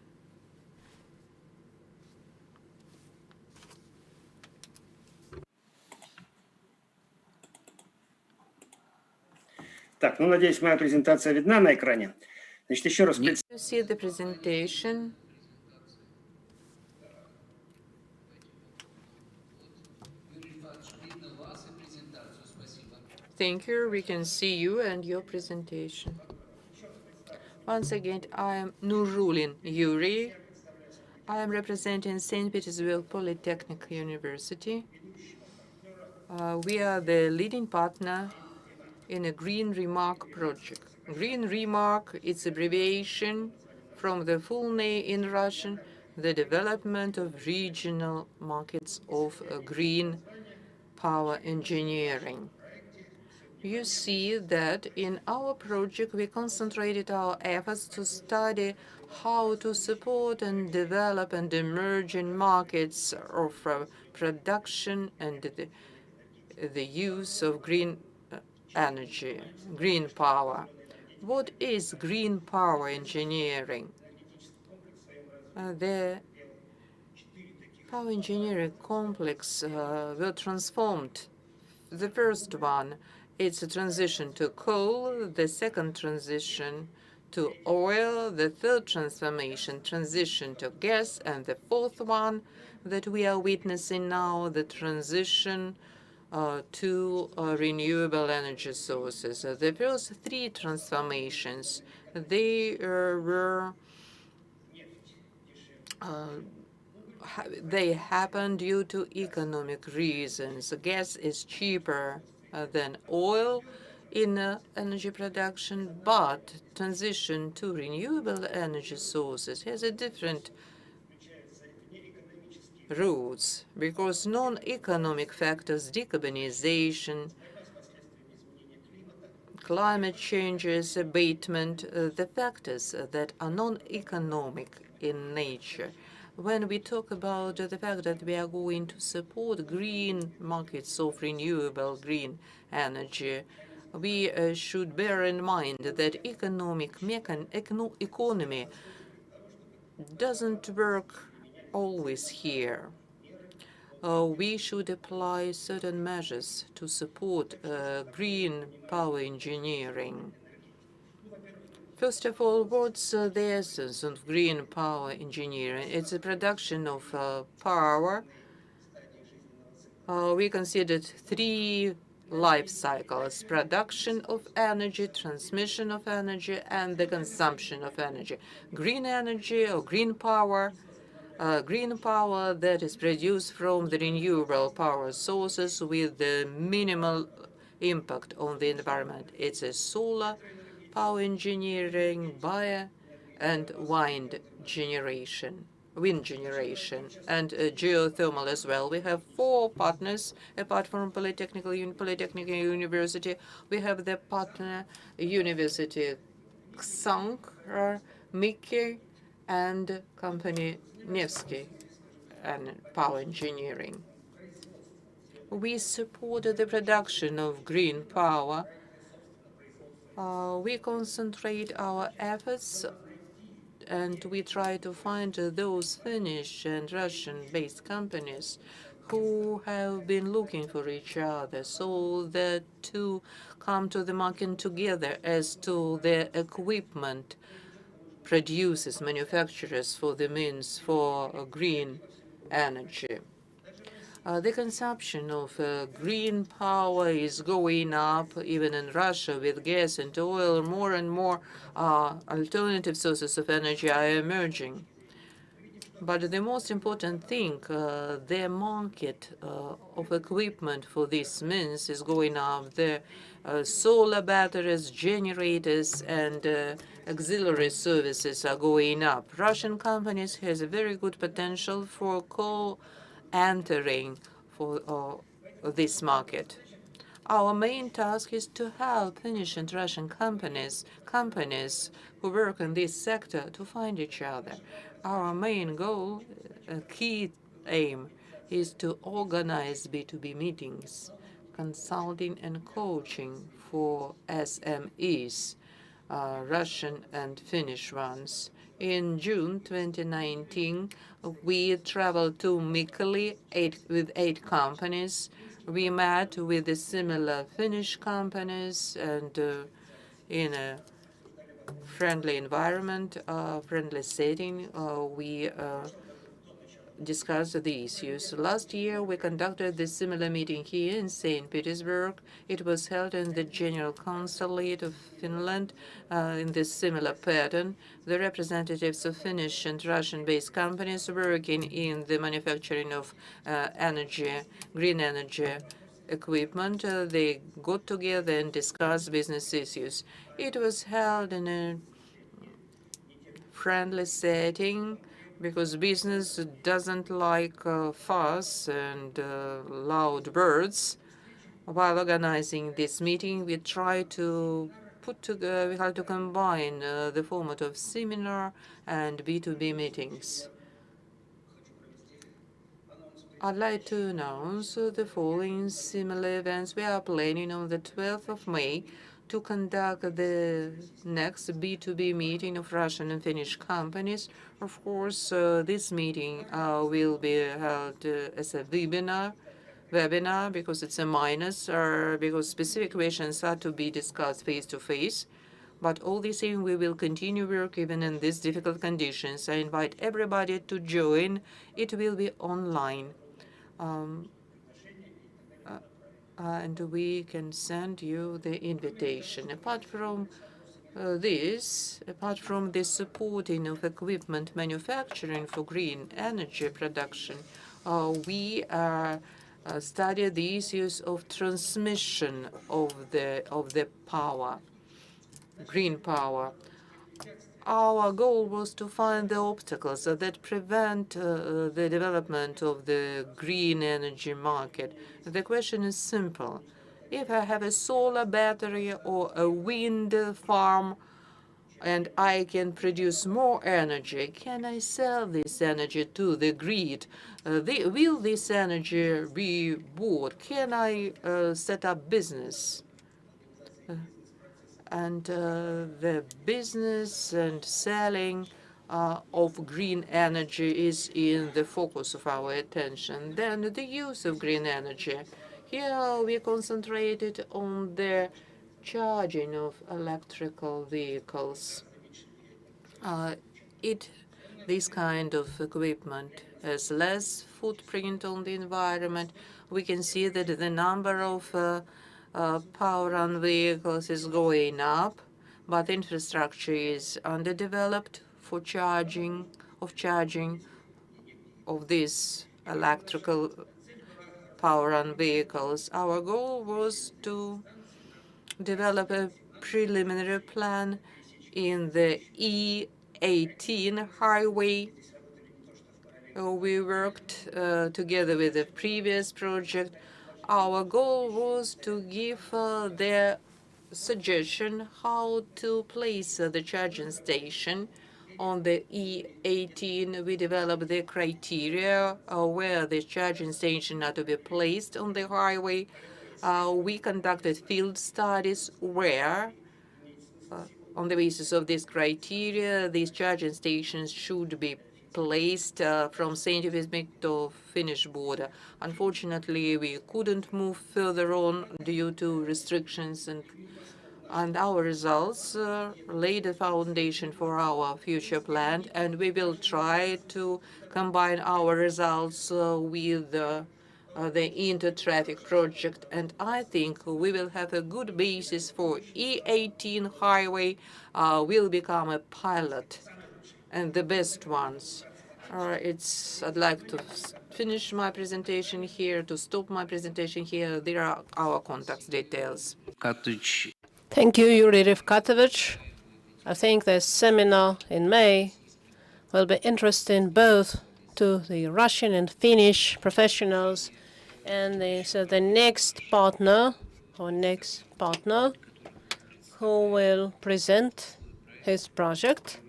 Speaker 7: Так, ну, надеюсь, моя презентация видна на экране. Значит, еще раз
Speaker 2: You see the presentation. Thank you. We can see you and your presentation. Once again, I am Nurulin Yuri. I am representing St. Petersburg Polytechnic University. We are the leading partner in a Green Remark project. Green Remark is abbreviation from the full name in Russian, the development of regional markets of green power engineering. You see that in our project we concentrated our efforts to study how to support and develop and emerging markets of production and the use of green energy, green power. What is green power engineering? The power engineering complex were transformed. The first one, it's a transition to coal. The second transition to oil. The third transformation, transition to gas. And the fourth one that we are witnessing now, the transition to renewable energy sources. The first three transformations, they happened due to economic reasons. Gas is cheaper than oil in energy production, but transition to renewable energy sources has a different routes, because non-economic factors, decarbonization, climate changes, abatement, the factors that are non-economic in nature. When we talk about the fact that we are going to support green markets of renewable green energy, we should bear in mind that economy doesn't work always here. We should apply certain measures to support green power engineering. First of all, what's the essence of green power engineering? It's a production of power. We considered three life cycles: production of energy, transmission of energy, and the consumption of energy. Green energy or green power that is produced from the renewable power sources with the minimal impact on the environment. It's a solar power engineering, bio and wind generation, and geothermal as well. We have four partners apart from Polytechnic University. We have the partner University Xank, Mickey, and company Nevsky and power engineering. We supported the production of green power. We concentrate our efforts and we try to find those Finnish and Russian-based companies who have been looking for each other, so the two come to the market together as to the equipment producers, manufacturers for the means for green energy. The consumption of green power is going up even in Russia with gas and oil. More and more alternative sources of energy are emerging. But the most important thing, the market of equipment for this means is going up. The solar batteries, generators, and auxiliary services are going up. Russian companies has a very good potential for entering for this market. Our main task is to help Finnish and Russian companies who work in this sector to find each other. Our main goal, key aim, is to organize B2B meetings, consulting and coaching for SMEs, Russian and Finnish ones. In June 2019, we traveled to Mikkeli with 8 companies. We met with the similar Finnish companies and in a friendly environment, friendly setting, we discussed the issues. Last year, we conducted this similar meeting here in St. Petersburg. It was held in the General Consulate of Finland in this similar pattern. The representatives of Finnish and Russian-based companies working in the manufacturing of green energy equipment, they got together and discussed business issues. It was held in a friendly setting because business doesn't like fuss and loud words. While organizing this meeting, we try to we have to combine the format of seminar and B2B meetings. I'd like to announce the following similar events. We are planning on the 12th of May to conduct the next B2B meeting of Russian and Finnish companies. Of course, this meeting will be held as a webinar because it's a minus, because specific questions are to be discussed face-to-face. But all the same, we will continue work even in these difficult conditions. I invite everybody to join. It will be online. And we can send you the invitation. Apart from the supporting of equipment manufacturing for green energy production, we study the issues of transmission of the power, green power. Our goal was to find the obstacles that prevent the development of the green energy market. The question is simple. If I have a solar battery or a wind farm and I can produce more energy, can I sell this energy to the grid? Will this energy be bought? Can I set up business? And the business and selling of green energy is in the focus of our attention. Then the use of green energy. Here we concentrated on the charging of electrical vehicles. This kind of equipment has less footprint on the environment. We can see that the number of power on vehicles is going up, but infrastructure is underdeveloped for charging of these electrical power on vehicles. Our goal was to develop a preliminary plan in the E18 highway. We worked together with the previous project. Our goal was to give their suggestion how to place the charging station on the E18. We developed the criteria where the charging station are to be placed on the highway. We conducted field studies where, on the basis of this criteria, these charging stations should be placed from St. Petersburg to Finnish border. Unfortunately, we couldn't move further on due to restrictions, and our results laid a foundation for our future plan, and we will try to combine our results with the inter-traffic project. And I think we will have a good basis for E18 highway will become a pilot and the best ones. I'd like to finish my presentation here, to stop my presentation here. There are our contact details.
Speaker 3: Katuch,
Speaker 4: Thank you, Yuri Rivkatovich. I think the seminar in May will be interesting both to the Russian and Finnish professionals. And so the next partner who will present his project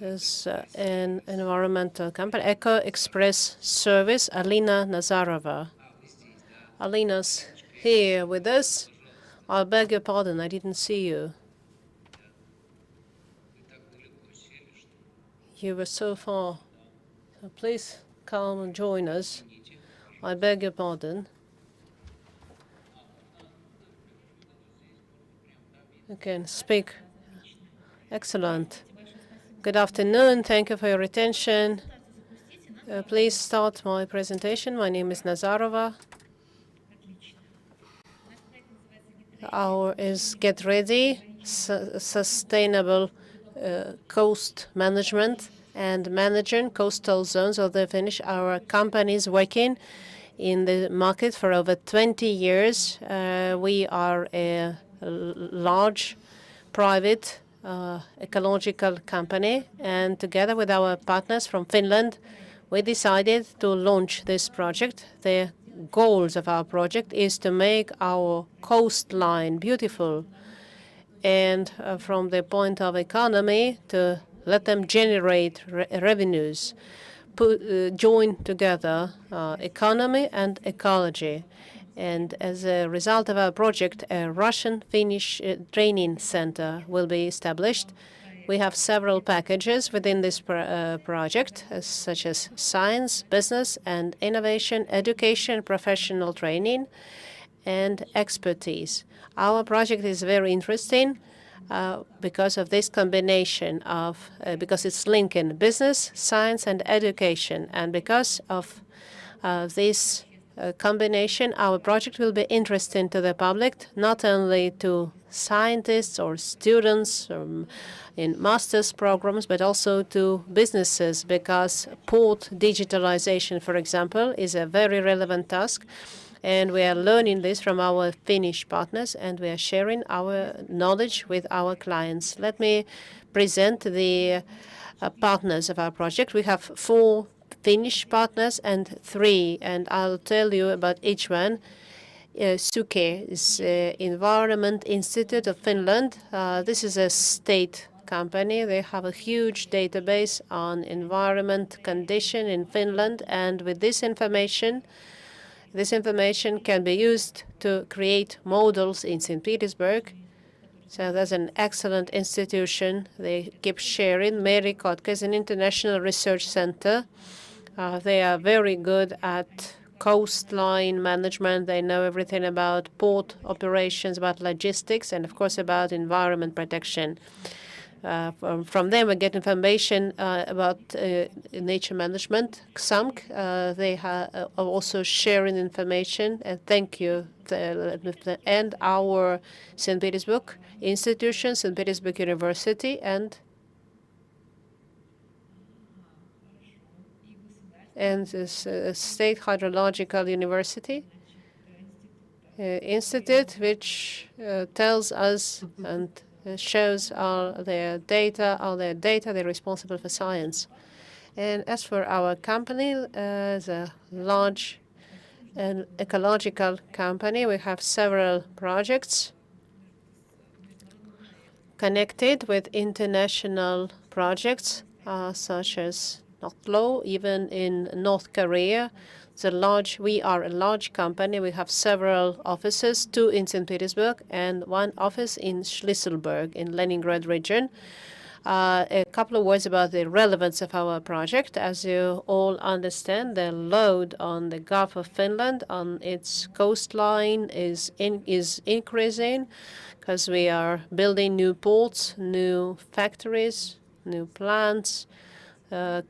Speaker 4: is an environmental company, Eco Express Service, Alina Nazarova. Alina's here with us. I beg your pardon, I didn't see you. You were so far. So please come and join us. I beg your pardon. You can speak. Excellent. Good afternoon. Thank you for your attention. Please start my presentation. My name is Nazarova. Our is Get Ready, Sustainable Coast Management and Managing Coastal Zones of the Finnish. Our company is working in the market for over 20 years. We are a large private ecological company, and together with our partners from Finland, we decided to launch this project. The goals of our project is to make our coastline beautiful, and from the point of economy, to let them generate revenues, join together economy and ecology. And as a result of our project, a Russian-Finnish training center will be established. We have several packages within this project, such as science, business and innovation, education, professional training, and expertise. Our project is very interesting because of this combination of, because it's linking business, science, and education. And because of this combination, our project will be interesting to the public, not only to scientists or students in master's programs, but also to businesses, because port digitalization, for example, is a very relevant task. And we are learning this from our Finnish partners, and we are sharing our knowledge with our clients. Let me present the partners of our project. We have 4 Finnish partners and 3, and I'll tell you about each one. SUKE is Environment Institute of Finland. This is a state company. They have a huge database on environment condition in Finland, and with this information can be used to create models in St. Petersburg. So that's an excellent institution. They keep sharing. Meri Kotka is an international research center. They are very good at coastline management. They know everything about port operations, about logistics, and of course about environment protection. From them, we get information about nature management. XAMK, they are also sharing information. And thank you. And our St. Petersburg institution, St. Petersburg University, and this State Hydrological University Institute, which tells us and shows their data, they're responsible for science. And as for our company, as a large and ecological company, we have several projects connected with international projects, such as NOTLO, even in North Korea. We are a large company. We have several offices, 2 in St. Petersburg and 1 office in Shlisselburg in Leningrad region. A couple of words about the relevance of our project. As you all understand, the load on the Gulf of Finland on its coastline is increasing because we are building new ports, new factories, new plants,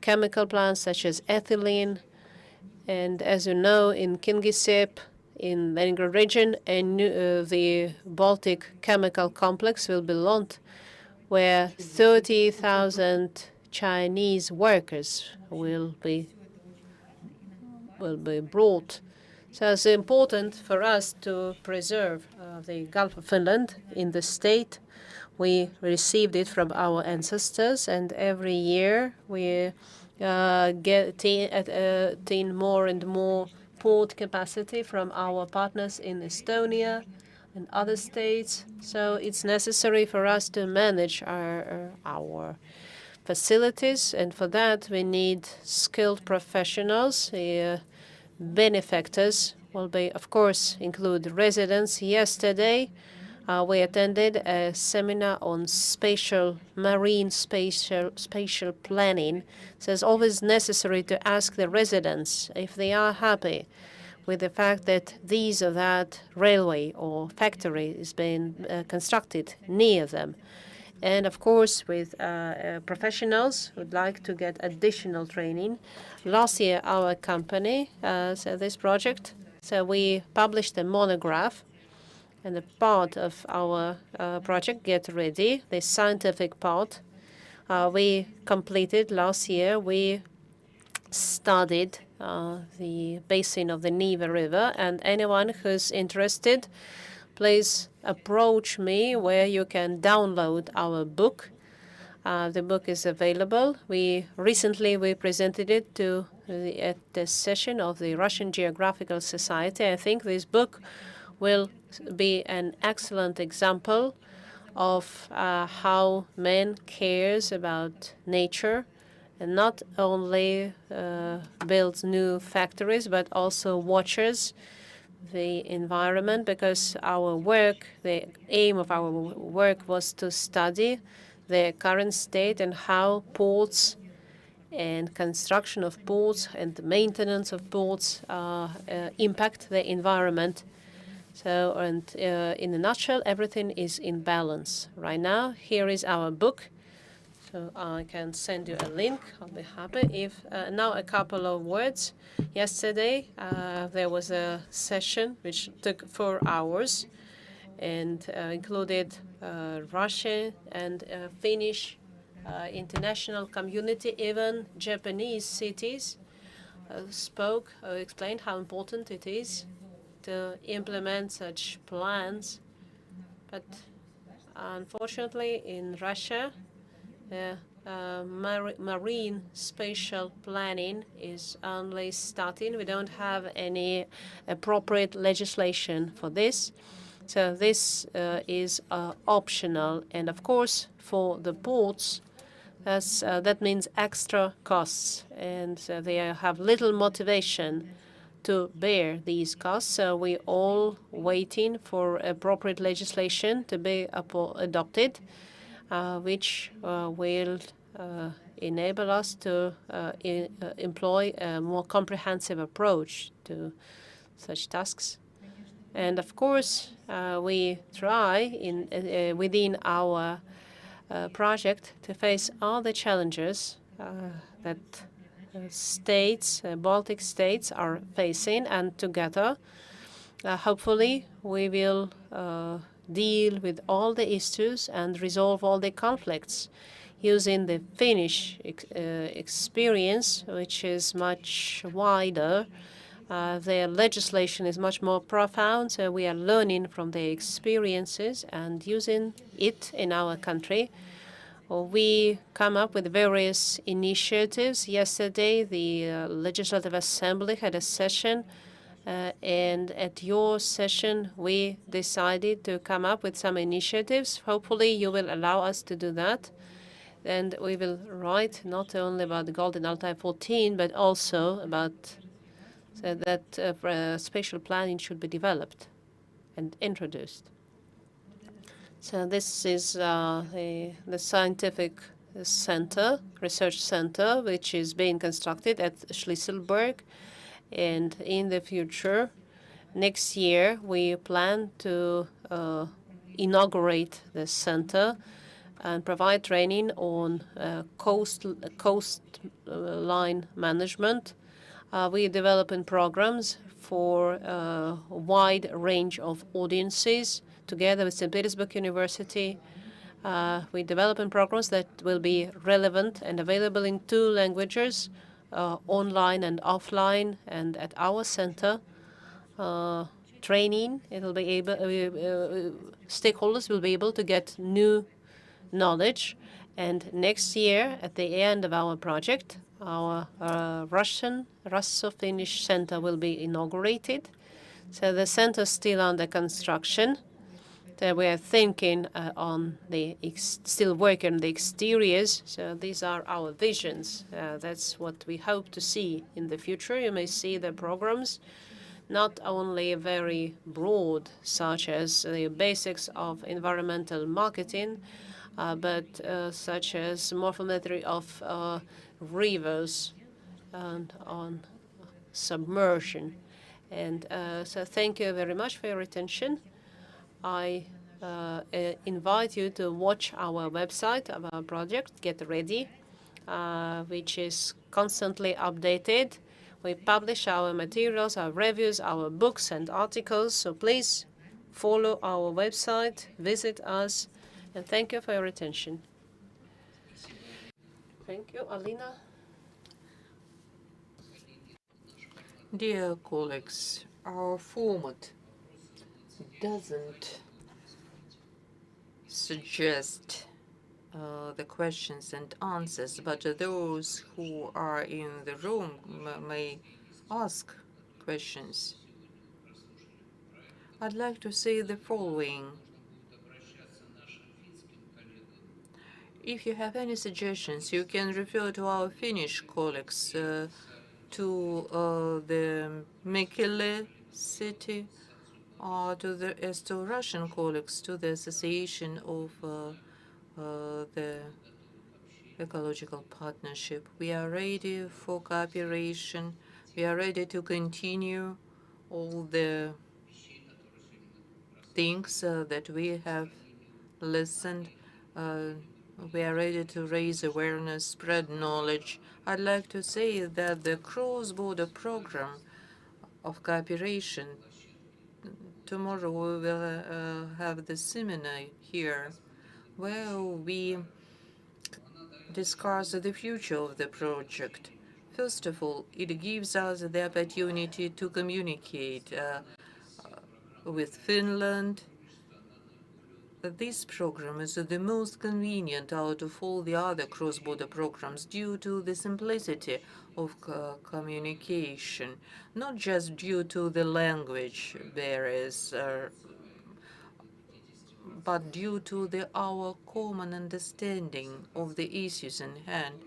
Speaker 4: chemical plants such as ethylene. And as you know, in Kingisepp, in Leningrad region, the Baltic chemical complex will be launched, where 30,000 Chinese workers will be brought. So it's important for us to preserve the Gulf of Finland in the state. We received it from our ancestors, and every year we attain more and more port capacity from our partners in Estonia and other states. So it's necessary for us to manage our facilities, and for that we need skilled professionals. Benefactors will be, of course, include residents. Yesterday, we attended a seminar on marine spatial planning. So it's always necessary to ask the residents if they are happy with the fact that this or that railway or factory is being constructed near them. And of course, with professionals who would like to get additional training. Last year, our company, this project, so we published a monograph, and a part of our project, Get Ready, the scientific part, we completed last year. We studied the basin of the Neva River, and anyone who's interested, please approach me where you can download our book. The book is available. Recently we presented it at the session of the Russian Geographical Society. I think this book will be an excellent example of how man cares about nature and not only builds new factories but also watches the environment, because the aim of our work was to study the current state and how ports and construction of ports and the maintenance of ports impact the environment. So, in a nutshell, everything is in balance right now. Here is our book. So I can send you a link. I'll be happy. Now a couple of words. Yesterday there was a session which took 4 hours and included Russian and Finnish international community. Even Japanese cities explained how important it is to implement such plans. But unfortunately, in Russia, marine spatial planning is only starting. We don't have any appropriate legislation for this. So this is optional. And of course, for the ports, that means extra costs. And they have little motivation to bear these costs. So we're all waiting for appropriate legislation to be adopted, which will enable us to employ a more comprehensive approach to such tasks. And of course, we try within our project to face all the challenges that Baltic states are facing, and together, hopefully, we will deal with all the issues and resolve all the conflicts using the Finnish experience, which is much wider. Their legislation is much more profound, so we are learning from their experiences and using it in our country. We come up with various initiatives. Yesterday, the Legislative Assembly had a session, and at your session, we decided to come up with some initiatives. Hopefully, you will allow us to do that. And we will write not only about the Golden Altai 14, but also about that spatial planning should be developed and introduced. So this is the scientific research center, which is being constructed at Schlüsselburg. And in the future, next year, we plan to inaugurate the center and provide training on coastline management. We are developing programs for a wide range of audiences together with St. Petersburg University. We're developing programs that will be relevant and available in 2 languages, online and offline. And at our center, training, it'll be able, stakeholders will be able to get new knowledge. And next year, at the end of our project, our Russo-Finnish center will be inaugurated. So the center is still under construction. So we are thinking on the still working on the exteriors. So these are our visions. That's what we hope to see in the future. You may see the programs, not only very broad, such as the basics of environmental marketing, but such as morphometry of rivers and on submersion. And so thank you very much for your attention. I invite you to watch our website of our project, Get Ready, which is constantly updated. We publish our materials, our reviews, our books and articles. So please follow our website, visit us, and thank you for your attention. Thank you. Alina?
Speaker 2: Dear colleagues, our format doesn't suggest the questions and answers, but those who are in the room may ask questions. I'd like to say the following. If you have any suggestions, you can refer to our Finnish colleagues, to the Mekele city, or as to Russian colleagues, to the Association of the Ecological Partnership. We are ready for cooperation. We are ready to continue all the things that we have listened. We are ready to raise awareness, spread knowledge. I'd like to say that the cross-border program of cooperation, tomorrow we will have the seminar here where we discuss the future of the project. First of all, it gives us the opportunity to communicate with Finland. This program is the most convenient out of all the other cross-border programs due to the simplicity of communication, not just due to the language barriers, but due to our common understanding of the issues in hand.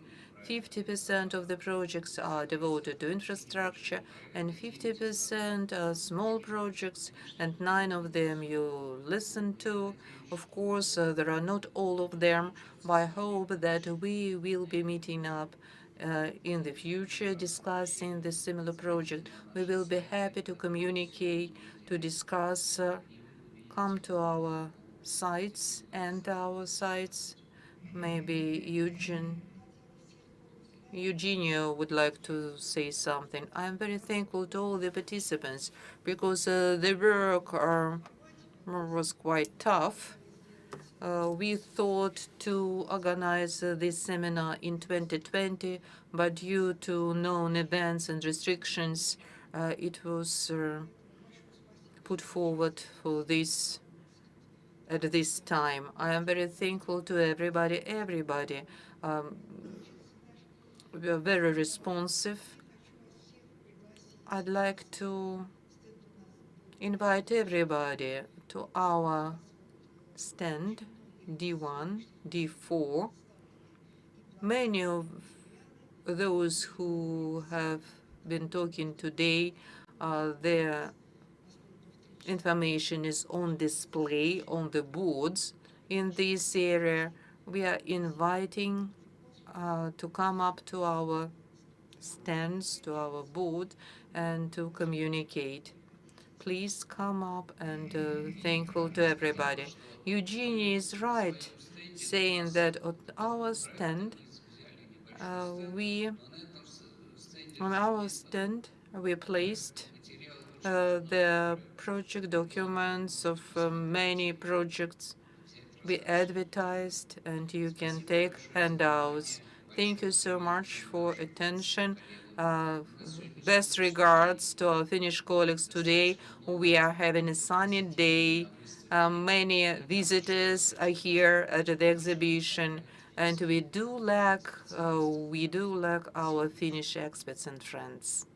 Speaker 2: 50% of the projects are devoted to infrastructure, and 50% are small projects, and 9 of them you listen to. Of course, there are not all of them, but I hope that we will be meeting up in the future discussing the similar project. We will be happy to communicate, to discuss, come to our sites and our sites. Maybe Eugenio would like to say something. I'm very thankful to all the participants because the work was quite tough. We thought to organize this seminar in 2020, but due to known events and restrictions, it was put forward for this at this time. I am very thankful to everybody. We are very responsive. I'd like to invite everybody to our stand, D1, D4. Many of those who have been talking today, their information is on display on the boards in this area. We are inviting to come up to our stands, to our booth, and to communicate. Please come up, and thankful to everybody. Eugenie is right, saying that at our stand, we placed the project documents of many projects. We advertised, and you can take handouts. Thank you so much for attention. Best regards to our Finnish colleagues today. We are having a sunny day. Many visitors are here at the exhibition, and we do lack our Finnish experts and friends.